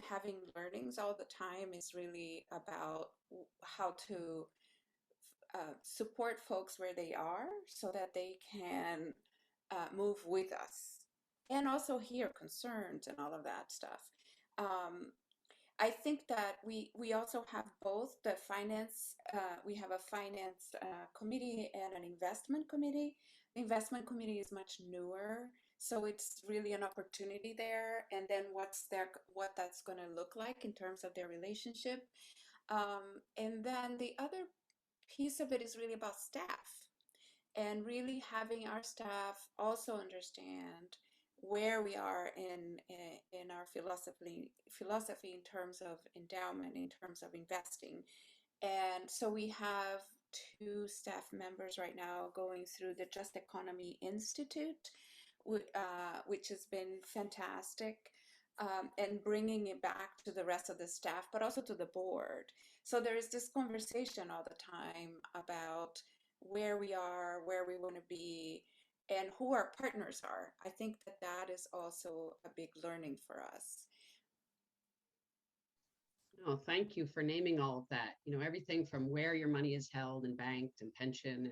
having learnings all the time is really about how to support folks where they are so that they can move with us, and also hear concerns and all of that stuff. I think that we also have both the finance, we have a finance committee and an investment committee. The investment committee is much newer, so it's really an opportunity there. And then what that's going to look like in terms of their relationship. And then the other piece of it is really about staff, and really having our staff also understand where we are in our philosophy in terms of endowment, in terms of investing. And so we have 2 staff members right now going through the Just Economy Institute, which has been fantastic, and bringing it back to the rest of the staff, but also to the board. So there is this conversation all the time about where we are, where we want to be, and who our partners are. I think that is also a big learning for us. Oh, thank you for naming all of that. Everything from where your money is held and banked and pension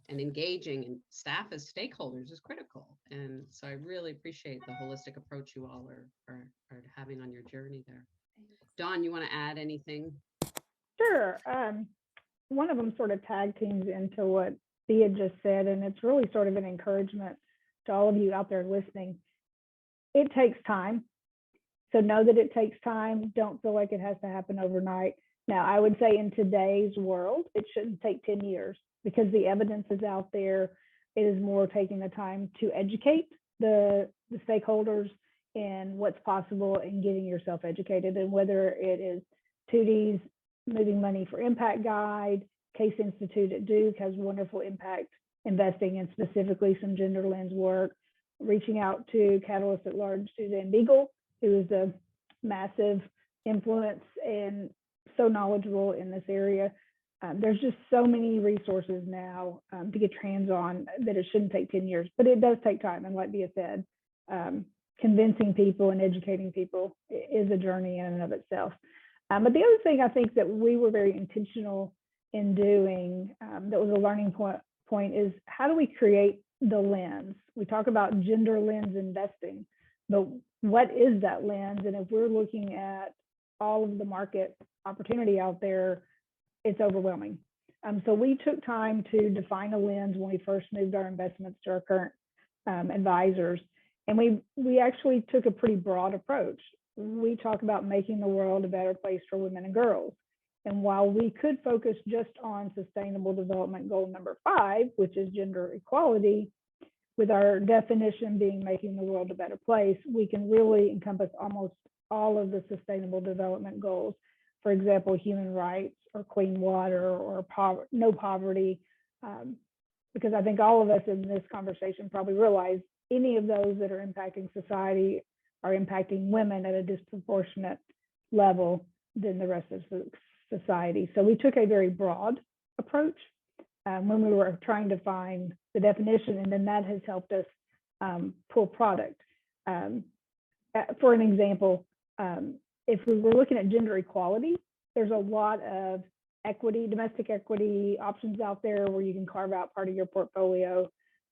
and engaging and staff as stakeholders is critical. And so I really appreciate the holistic approach you all are having on your journey there. Dawn, you want to add anything? Sure. One of them sort of tag teams into what Thea just said, and it's really sort of an encouragement to all of you out there listening. It takes time. So know that it takes time. Don't feel like it has to happen overnight. Now, I would say in today's world, it shouldn't take 10 years because the evidence is out there. It is more taking the time to educate the stakeholders in what's possible and getting yourself educated. And whether it is Tuti's Moving Money for Impact Guide, Case Institute at Duke has wonderful impact investing and specifically some gender lens work, reaching out to Catalyst at Large, Suzanne Beagle, who is a massive influence and so knowledgeable in this area. There's just so many resources now to get your hands on that it shouldn't take 10 years, but it does take time. And like Bea said, convincing people and educating people is a journey in and of itself. But the other thing I think that we were very intentional in doing that was a learning point is how do we create the lens? We talk about gender lens investing, but what is that lens? And if we're looking at all of the market opportunity out there, it's overwhelming. So we took time to define a lens when we first moved our investments to our current advisors. And we actually took a pretty broad approach. We talk about making the world a better place for women and girls. And while we could focus just on Sustainable Development Goal number 5, which is gender equality, with our definition being making the world a better place, we can really encompass almost all of the Sustainable Development Goals. For example, human rights or clean water or no poverty, because I think all of us in this conversation probably realize any of those that are impacting society are impacting women at a disproportionate level than the rest of society. So we took a very broad approach when we were trying to find the definition, and then that has helped us pull product. For an example, if we were looking at gender equality, there's a lot of equity, domestic equity options out there where you can carve out part of your portfolio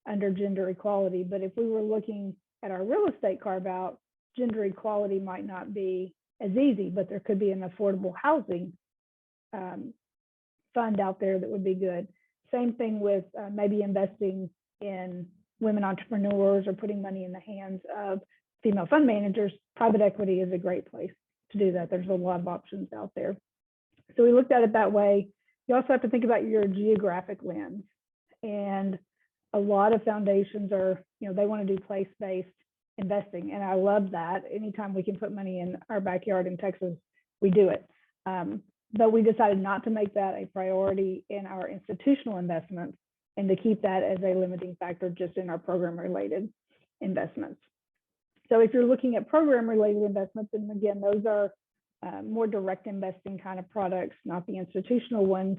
under gender equality. But if we were looking at our real estate carve out, gender equality might not be as easy, but there could be an affordable housing fund out there that would be good. Same thing with maybe investing in women entrepreneurs or putting money in the hands of female fund managers. Private equity is a great place to do that. There's a lot of options out there. So we looked at it that way. You also have to think about your geographic lens. And a lot of foundations are, they want to do place-based investing. And I love that. Anytime we can put money in our backyard in Texas, we do it. But we decided not to make that a priority in our institutional investments and to keep that as a limiting factor just in our program-related investments. So if you're looking at program-related investments, and again, those are more direct investing kind of products, not the institutional ones,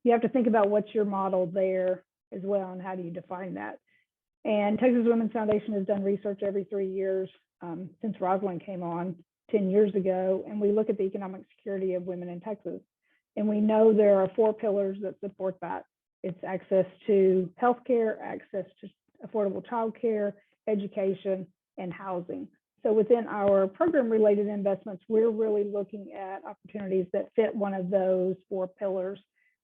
you have to think about what's your model there as well and how do you define that. And Texas Women's Foundation has done research every 3 years since Rosalind came on 10 years ago, and we look at the economic security of women in Texas. And we know there are 4 pillars that support that. It's access to healthcare, access to affordable childcare, education, and housing. So within our program-related investments, we're really looking at opportunities that fit one of those 4 pillars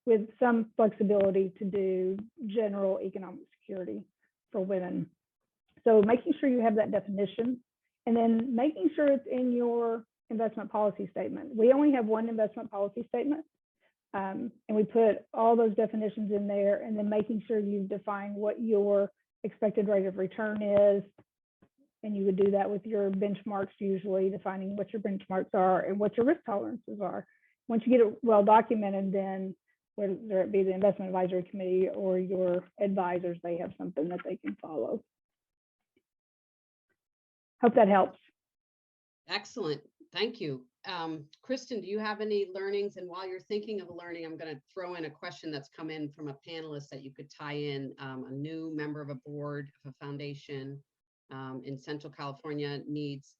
with some flexibility to do general economic security for women. So making sure you have that definition, and then making sure it's in your investment policy statement. We only have one investment policy statement, and we put all those definitions in there, and then making sure you've defined what your expected rate of return is. And you would do that with your benchmarks, usually defining what your benchmarks are and what your risk tolerances are. Once you get it well documented, then whether it be the investment advisory committee or your advisors, they have something that they can follow. Hope that helps. Excellent. Thank you. Kristin, do you have any learnings? And while you're thinking of a learning, I'm going to throw in a question that's come in from a panelist that you could tie in. A new member of a board of a foundation in Central California needs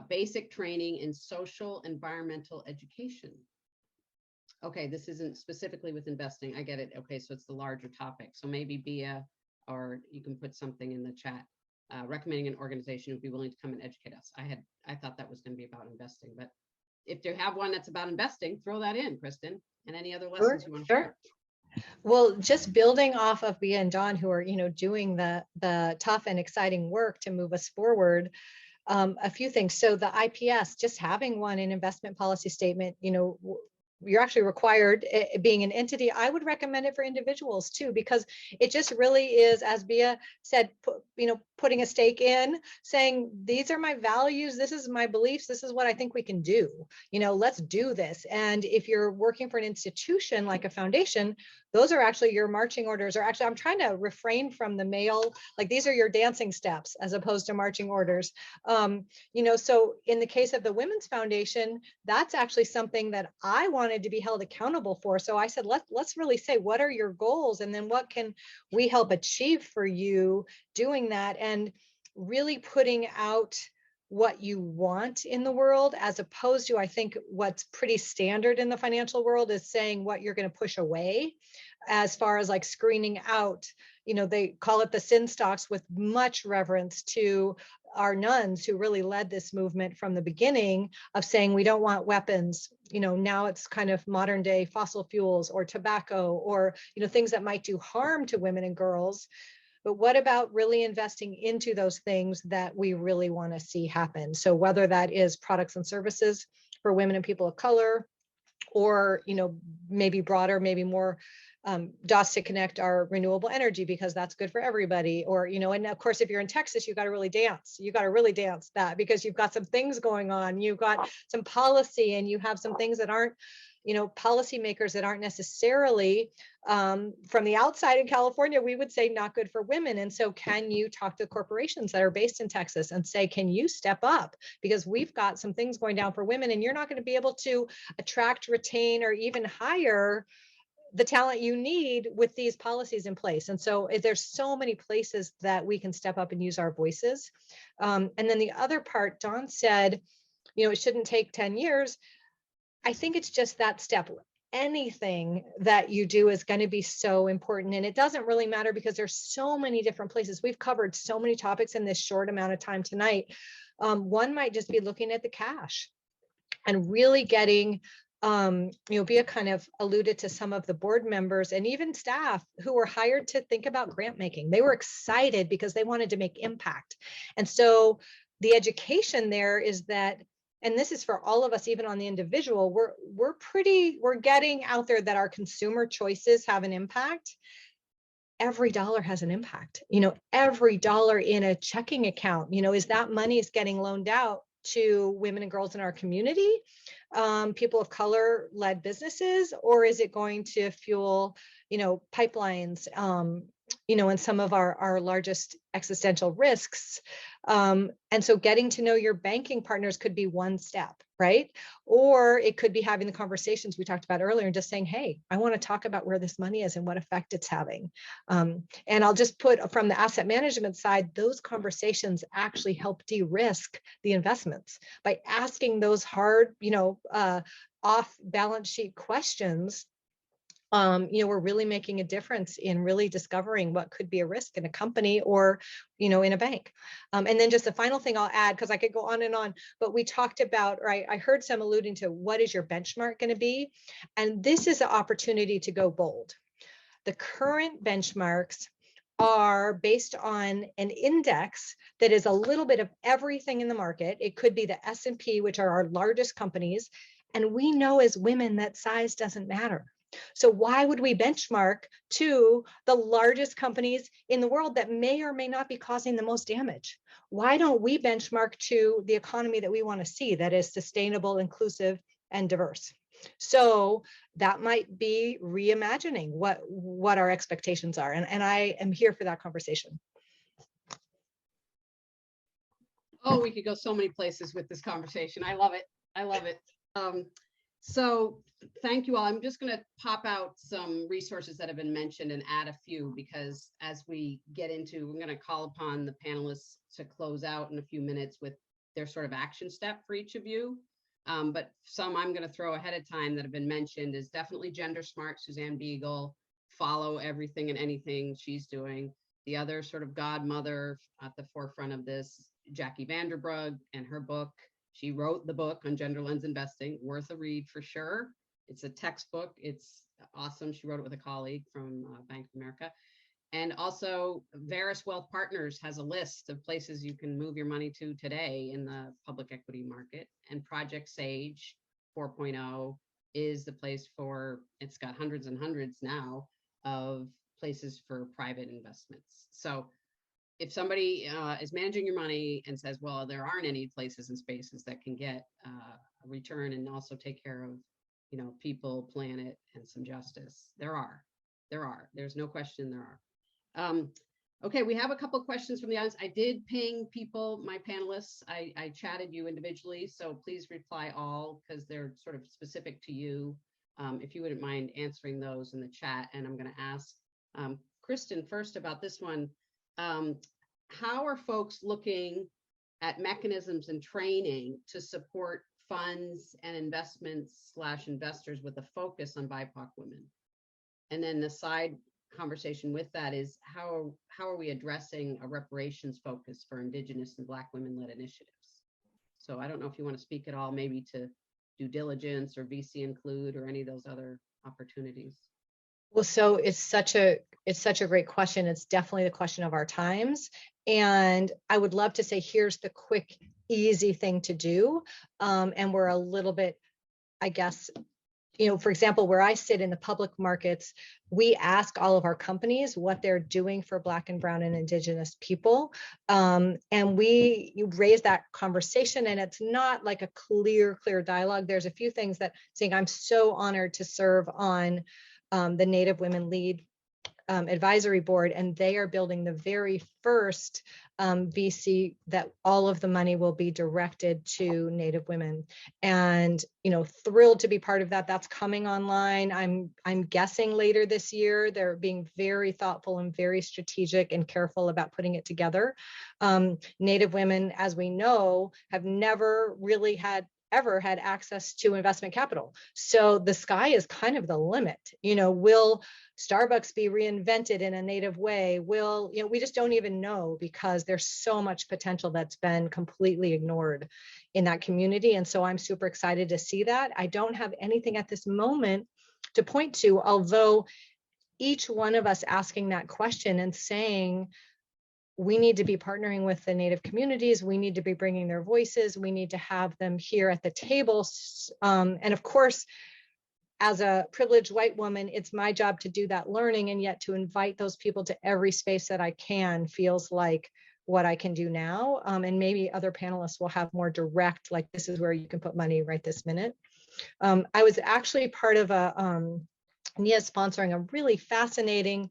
basic training in social environmental education. Okay, this isn't specifically with investing. I get it. Okay, so it's the larger topic. So maybe Bea, or you can put something in the chat, recommending an organization who would be willing to come and educate us. I thought that was going to be about investing, but if you have one that's about investing, throw that in, Kristin. And any other lessons you want to share? Well, just building off of Bea and Dawn, who are, doing the tough and exciting work to move us forward. A few things. So the IPS, just having one in investment policy statement, you're actually required, being an entity. I would recommend it for individuals too, because it just really is, as Bia said, putting a stake in, saying, these are my values, this is my beliefs, this is what I think we can do. Let's do this. And if you're working for an institution like a foundation, those are actually your marching orders. Or actually, I'm trying to refrain from the male, like these are your dancing steps as opposed to marching orders. So in the case of the Women's Foundation, that's actually something that I wanted to be held accountable for. So I said, let's really say, what are your goals? And then what can we help achieve for you doing that? And really putting out what you want in the world, as opposed to, I think what's pretty standard in the financial world is saying what you're going to push away, as far as like screening out, they call it the sin stocks, with much reverence to our nuns who really led this movement from the beginning of saying, we don't want weapons. Now it's kind of modern day fossil fuels or tobacco or, things that might do harm to women and girls. But what about really investing into those things that we really want to see happen? So whether that is products and services for women and people of color, or, maybe broader, maybe more dots to connect our renewable energy, because that's good for everybody. Or, and of course, if you're in Texas, you got to really dance. You got to really dance that, because you've got some things going on. You've got some policy, and you have some things that aren't, policymakers that aren't necessarily from the outside in California, we would say not good for women. And so can you talk to corporations that are based in Texas and say, can you step up? Because we've got some things going down for women, and you're not going to be able to attract, retain, or even hire the talent you need with these policies in place. And so there's so many places that we can step up and use our voices. And then the other part, Dawn said, it shouldn't take 10 years. I think it's just that step. Anything that you do is going to be so important. And it doesn't really matter, because there's so many different places. We've covered so many topics in this short amount of time tonight. One might just be looking at the cash and really getting, Bia kind of alluded to some of the board members and even staff who were hired to think about grant making. They were excited because they wanted to make impact. And so the education there is that, and this is for all of us, even on the individual, we're getting out there that our consumer choices have an impact. Every dollar has an impact. Every dollar in a checking account, is that money is getting loaned out to women and girls in our community, people of color led businesses, or is it going to fuel, pipelines, and some of our largest existential risks. And so getting to know your banking partners could be one step, right? Or it could be having the conversations we talked about earlier and just saying, hey, I want to talk about where this money is and what effect it's having. And I'll just put from the asset management side, those conversations actually help de-risk the investments by asking those hard, off balance sheet questions. We're really making a difference in really discovering what could be a risk in a company or, in a bank. And then just the final thing I'll add, because I could go on and on, but we talked about, right, I heard some alluding to what is your benchmark going to be? And this is an opportunity to go bold. The current benchmarks are based on an index that is a little bit of everything in the market. It could be the S&P, which are our largest companies. And we know as women that size doesn't matter. So why would we benchmark to the largest companies in the world that may or may not be causing the most damage? Why don't we benchmark to the economy that we want to see, that is sustainable, inclusive, and diverse? So that might be reimagining what our expectations are. And I am here for that conversation. Oh, we could go so many places with this conversation. I love it. I love it. So thank you all. I'm just going to pop out some resources that have been mentioned and add a few, because as we get into, we're going to call upon the panelists to close out in a few minutes with their sort of action step for each of you. But some I'm going to throw ahead of time that have been mentioned is definitely Gender Smart, Suzanne Beagle. Follow everything and anything she's doing. The other sort of godmother at the forefront of this, Jackie Vanderbrug and her book. She wrote the book on gender lens investing, worth a read for sure. It's a textbook. It's awesome. She wrote it with a colleague from Bank of America. And also Veris Wealth Partners has a list of places you can move your money to today in the public equity market. And Project Sage 4.0 is the place for, it's got hundreds and hundreds now of places for private investments. So if somebody is managing your money and says, well, there aren't any places and spaces that can get a return and also take care of, you know, people, planet, and some justice, there are. There's no question there are. Okay, we have a couple of questions from the audience. I did ping people, my panelists. I chatted you individually, so please reply all because they're sort of specific to you. If you wouldn't mind answering those in the chat. And I'm going to ask Kristin first about this one. How are folks looking at mechanisms and training to support funds and investments / investors with a focus on BIPOC women? And then the side conversation with that is how are we addressing a reparations focus for Indigenous and Black women-led initiatives? So I don't know if you want to speak at all, maybe to due diligence or VC include or any of those other opportunities. Well, so it's such a great question. It's definitely the question of our times. And I would love to say, here's the quick, easy thing to do. And we're a little bit, I guess, you know, for example, where I sit in the public markets, we ask all of our companies what they're doing for Black and Brown and Indigenous people. And you raise that conversation, and it's not like a clear dialogue. There's a few things that saying, I'm so honored to serve on the Native Women Lead Advisory Board, and they are building the very first VC that all of the money will be directed to Native women. And, you know, thrilled to be part of that. That's coming online. I'm guessing later this year. They're being very thoughtful and very strategic and careful about putting it together. Native women, as we know, have never really ever had access to investment capital. So the sky is kind of the limit. You know, will Starbucks be reinvented in a Native way? We just don't even know, because there's so much potential that's been completely ignored in that community. And so I'm super excited to see that. I don't have anything at this moment to point to, although each one of us asking that question and saying, we need to be partnering with the Native communities. We need to be bringing their voices. We need to have them here at the table. And of course, as a privileged white woman, it's my job to do that learning, and yet to invite those people to every space that I can feels like what I can do now. And maybe other panelists will have more direct, like, this is where you can put money right this minute. I was actually part of NIA sponsoring a really fascinating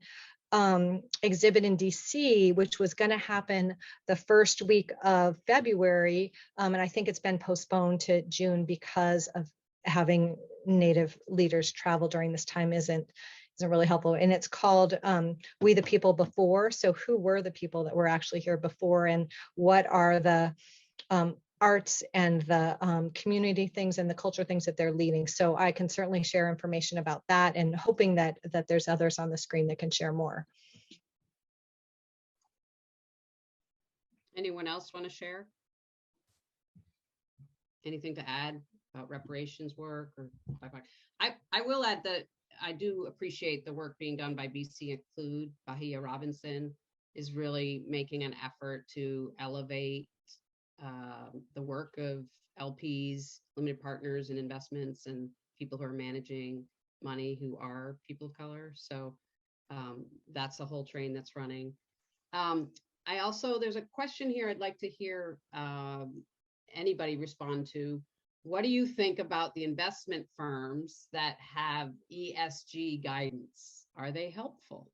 exhibit in DC, which was going to happen the first week of February. And I think it's been postponed to June because of having Native leaders travel during this time isn't really helpful. And it's called We the People Before. So who were the people that were actually here before, and what are the arts and the community things and the culture things that they're leading. So I can certainly share information about that, and hoping that there's others on the screen that can share more. Anyone else want to share? Anything to add about reparations work? Or I will add that I do appreciate the work being done by BC Include. Bahia Robinson is really making an effort to elevate the work of LPs, limited partners and investments, and people who are managing money who are people of color. So that's the whole train that's running. There's a question here I'd like to hear anybody respond to. What do you think about the investment firms that have ESG guidance? Are they helpful?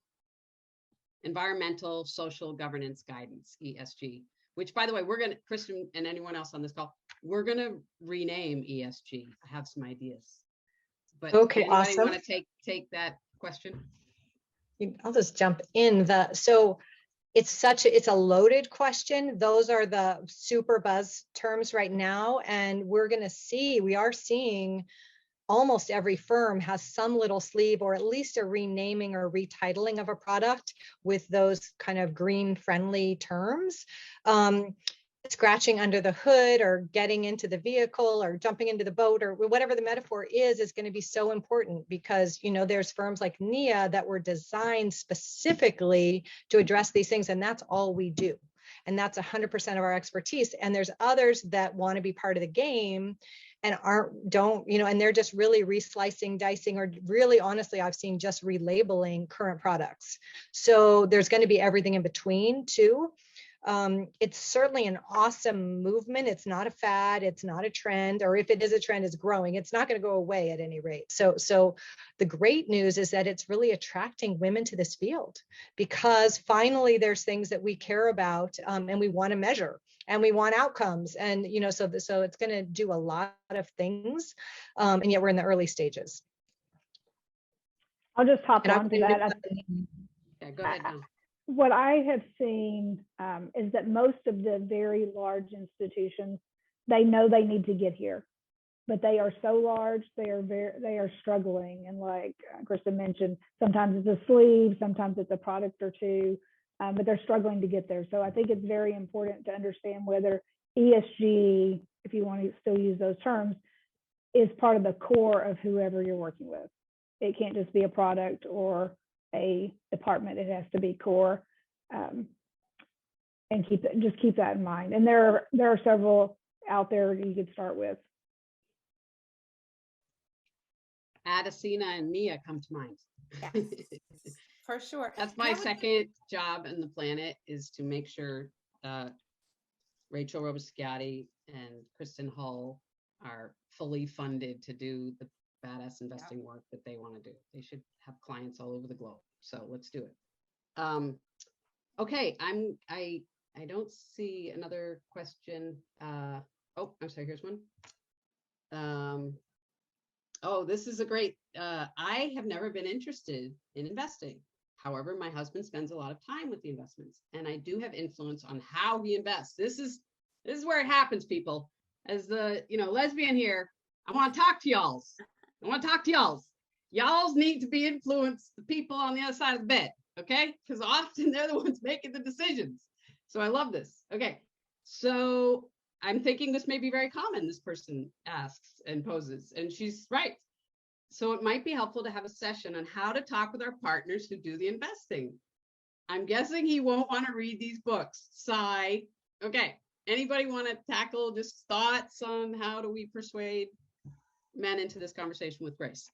Environmental, social governance guidance, ESG. Which, by the way, we're going to, Kristin and anyone else on this call, we're going to rename ESG. I have some ideas. But okay, anybody awesome. Want to take that question? I'll just jump in. So it's a loaded question. Those are the super buzz terms right now. And we are seeing almost every firm has some little sleeve, or at least a renaming or retitling of a product with those kind of green friendly terms. Scratching under the hood or getting into the vehicle or jumping into the boat or whatever the metaphor is going to be so important, because, you know, there's firms like NIA that were designed specifically to address these things, and that's all we do. And that's 100% of our expertise. And there's others that want to be part of the game and don't, and they're just really reslicing, dicing, or really honestly, I've seen just relabeling current products. So there's going to be everything in between too. It's certainly an awesome movement. It's not a fad. It's not a trend, or if it is a trend, it's growing. It's not going to go away at any rate. So the great news is that it's really attracting women to this field, because finally there's things that we care about, and we want to measure, and we want outcomes. And, so it's going to do a lot of things. And yet we're in the early stages. I'll just hop And on to that. Yeah, go ahead now. What I have seen is that most of the very large institutions, they know they need to get here, but they are so large, they are struggling. And like Kristin mentioned, sometimes it's a sleeve, sometimes it's a product or two, but they're struggling to get there. So I think it's very important to understand whether ESG, if you want to still use those terms, is part of the core of whoever you're working with. It can't just be a product or a department. It has to be core, and keep that in mind. And there are several out there you could start with. Adesina and Mia come to mind. Yes, for sure. That's my second job on the planet, is to make sure Rachel Robesciati and Kristin Hull are fully funded to do the badass investing work that they want to do. They should have clients all over the globe. So let's do it. Okay, I don't see another question. Oh, I'm sorry, here's one. Oh, this is a great, I have never been interested in investing. However, my husband spends a lot of time with the investments, and I do have influence on how he invests. This is where it happens, people. As the lesbian here, I want to talk to y'all. Y'all need to be influenced, the people on the other side of the bed, okay? Because often they're the ones making the decisions. So I love this. Okay, so I'm thinking this may be very common, this person asks and poses, and she's right. So it might be helpful to have a session on how to talk with our partners who do the investing. I'm guessing he won't want to read these books. Sigh. Okay, anybody want to tackle just thoughts on how do we persuade men into this conversation with Grace?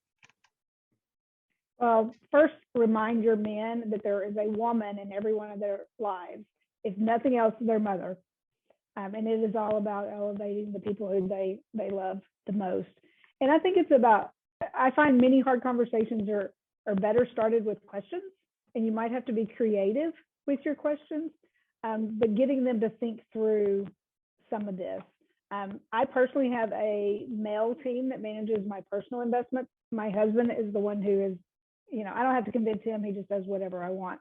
Well, first, remind your men that there is a woman in every one of their lives. If nothing else, their mother. And it is all about elevating the people who they love the most. And I think it's about, I find many hard conversations are better started with questions, and you might have to be creative with your questions, but getting them to think through some of this. I personally have a male team that manages my personal investments. My husband is the one who is, I don't have to convince him. He just does whatever I want.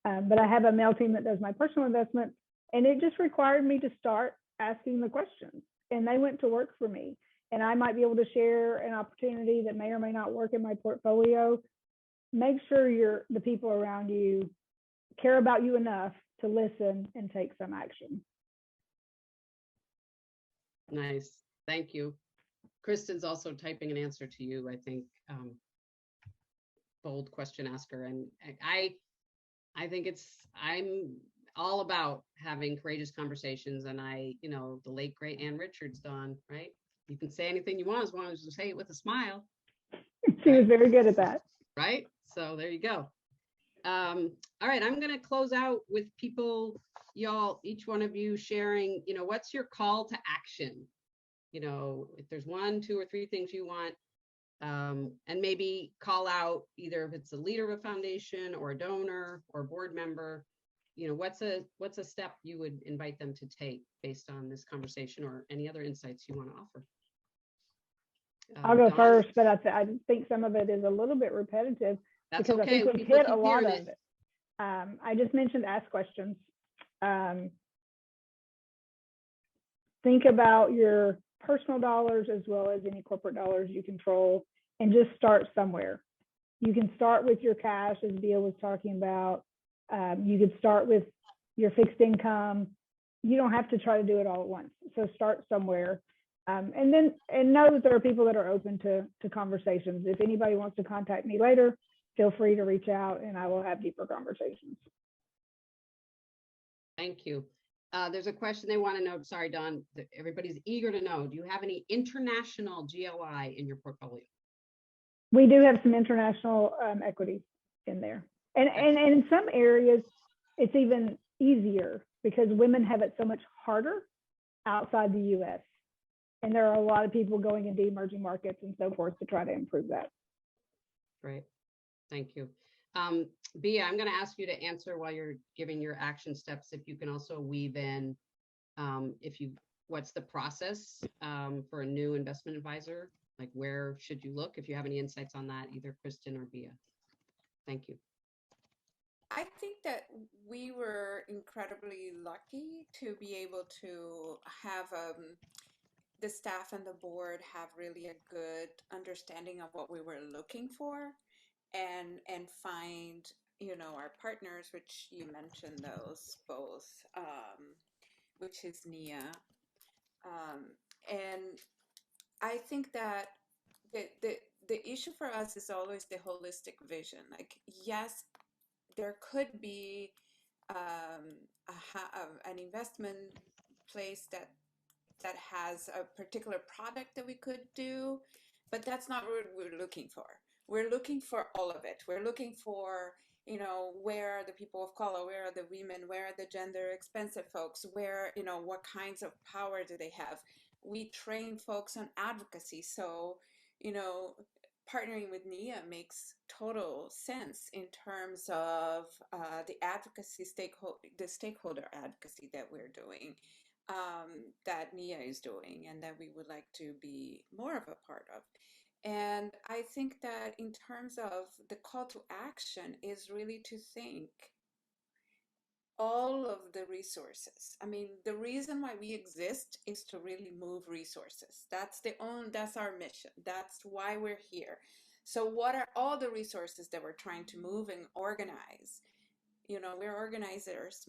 But I have a male team that does my personal investments, and it just required me to start asking the questions, and they went to work for me. And I might be able to share an opportunity that may or may not work in my portfolio. Make sure the people around you care about you enough to listen and take some action. Nice, thank you. Kristin's also typing an answer to you, I think. Bold question asker, and I think I'm all about having courageous conversations, and the late great Ann Richards, Dawn, right? You can say anything you want as long as you say it with a smile. She was very good at that. Right? So there you go. All right, I'm going to close out with people, y'all, each one of you sharing, what's your call to action? If there's 1, 2, or 3 things you want, and maybe call out either if it's a leader of a foundation or a donor or board member, what's a step you would invite them to take based on this conversation, or any other insights you want to offer? I'll go Dawn? first, but I think some of it is a little bit repetitive. That's because okay. I think we've People hit a keep lot hearing of it. I just mentioned ask questions. Think about your personal dollars as well as any corporate dollars you control, and just start somewhere. You can start with your cash, as Vieira was talking about. You could start with your fixed income. You don't have to try to do it all at once. So start somewhere. And know that there are people that are open to conversations. If anybody wants to contact me later, feel free to reach out and I will have deeper conversations. Thank you. There's a question they want to know. Sorry, Don. Everybody's eager to know. Do you have any international GLI in your portfolio? We do have some international equities in there. And in some areas, it's even easier because women have it so much harder outside the US. And there are a lot of people going into emerging markets and so forth to try to improve that. Great. Thank you. Bia, I'm going to ask you to answer while you're giving your action steps. If you can also weave in, what's the process for a new investment advisor? Like, where should you look? If you have any insights on that, either Kristin or Bia. Thank you. I think that we were incredibly lucky to be able to have the staff and the board have really a good understanding of what we were looking for, and find, you know, our partners, which you mentioned those both, which is Nia, and I think that the issue for us is always the holistic vision. Like, yes, there could be an investment place that has a particular product that we could do, but that's not what we're looking for. We're looking for all of it. We're looking for, you know, where are the people of color, where are the women, where are the gender expensive folks, where, you know, what kinds of power do they have? We train folks on advocacy. So, you know, partnering with Nia makes total sense in terms of the advocacy the stakeholder advocacy that we're doing, that Nia is doing, and that we would like to be more of a part of. And I think that in terms of the call to action is really to think all of the resources. I mean, the reason why we exist is to really move resources. That's our mission. That's why we're here. So what are all the resources that we're trying to move and organize? You know, we're organizers,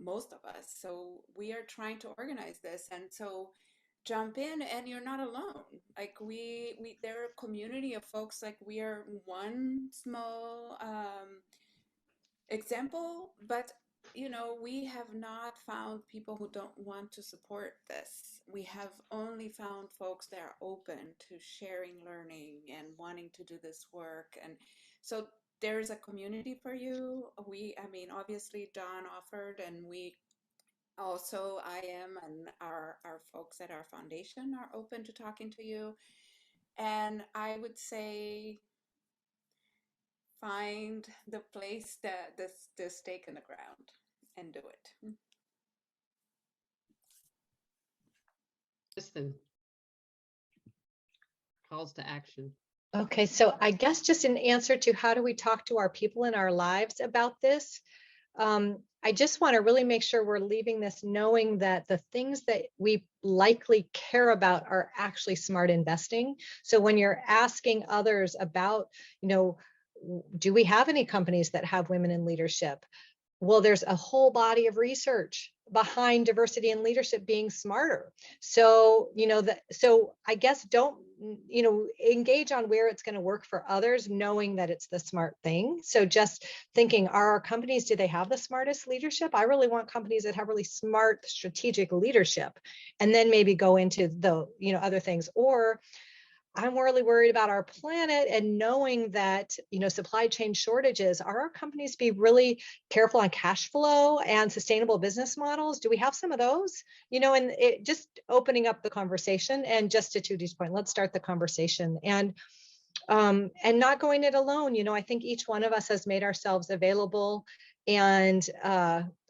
most of us. So we are trying to organize this. And so jump in, and you're not alone. Like there are a community of folks. Like, we are one small example, but you know, we have not found people who don't want to support this. We have only found folks that are open to sharing learning and wanting to do this work. And so there's a community for you. I mean, obviously Don offered, and we also, I am, and our folks at our foundation are open to talking to you. And I would say, find the place, the stake in the ground, and do it. Kristin, calls to action. Okay, so I guess just in answer to how do we talk to our people in our lives about this, I just want to really make sure we're leaving this knowing that the things that we likely care about are actually smart investing. So when you're asking others about, you know, do we have any companies that have women in leadership? Well, there's a whole body of research behind diversity and leadership being smarter. So, you know, so I guess don't, you know, engage on where it's going to work for others, knowing that it's the smart thing. So just thinking, are our companies, do they have the smartest leadership? I really want companies that have really smart strategic leadership, and then maybe go into the, you know, other things. Or I'm really worried about our planet, and knowing that, you know, supply chain shortages, are our companies be really careful on cash flow and sustainable business models? Do we have some of those? You know, and it just opening up the conversation. And just to Tuti's point, let's start the conversation, and not going it alone. You know, I think each one of us has made ourselves available, and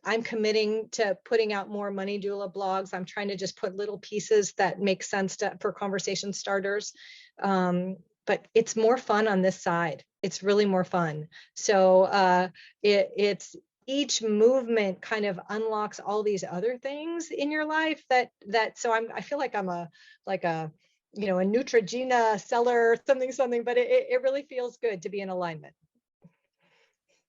I'm committing to putting out more money doula blogs. I'm trying to just put little pieces that make sense for conversation starters. But it's more fun on this side. It's really more fun. So it's each movement kind of unlocks all these other things in your life so I feel like I'm a you know, a Neutrogena seller, something, but it really feels good to be in alignment.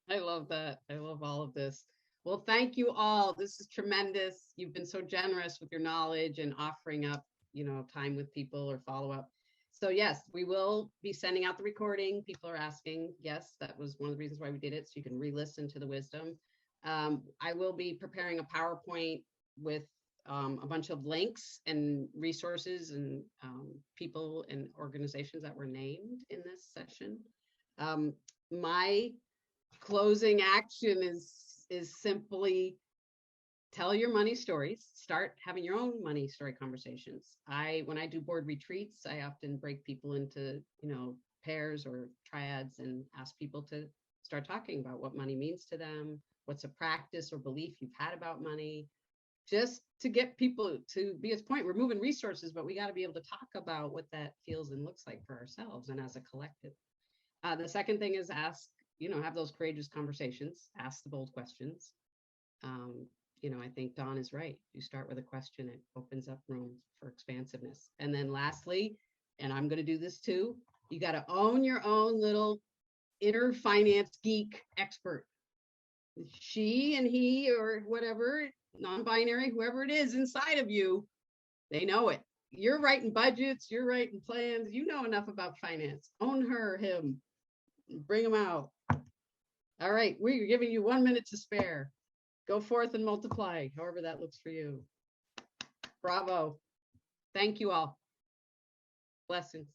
I love that. I love all of this. Well, thank you all. This is tremendous. You've been so generous with your knowledge and offering up, you know, time with people or follow up. So yes, we will be sending out the recording. People are asking. Yes, that was one of the reasons why we did it, so you can re-listen to the wisdom. I will be preparing a PowerPoint with a bunch of links and resources and people and organizations that were named in this session. My closing action is simply tell your money stories. Start having your own money story conversations. When I do board retreats, I often break people into, pairs or triads and ask people to start talking about what money means to them, what's a practice or belief you've had about money, just to get people to be at point. We're moving resources, but we got to be able to talk about what that feels and looks like for ourselves and as a collective. The second thing is ask, have those courageous conversations, ask the bold questions. I think Dawn is right. You start with a question, it opens up room for expansiveness. And then lastly, and I'm going to do this too, you got to own your own little inner finance geek expert. She and he or whatever, non-binary, whoever it is inside of you, they know it. You're writing budgets, you're writing plans, you know enough about finance. Own her, him, bring them out. All right, we're giving you 1 minute to spare. Go forth and multiply, however that looks for you. Bravo. Thank you all. Blessings.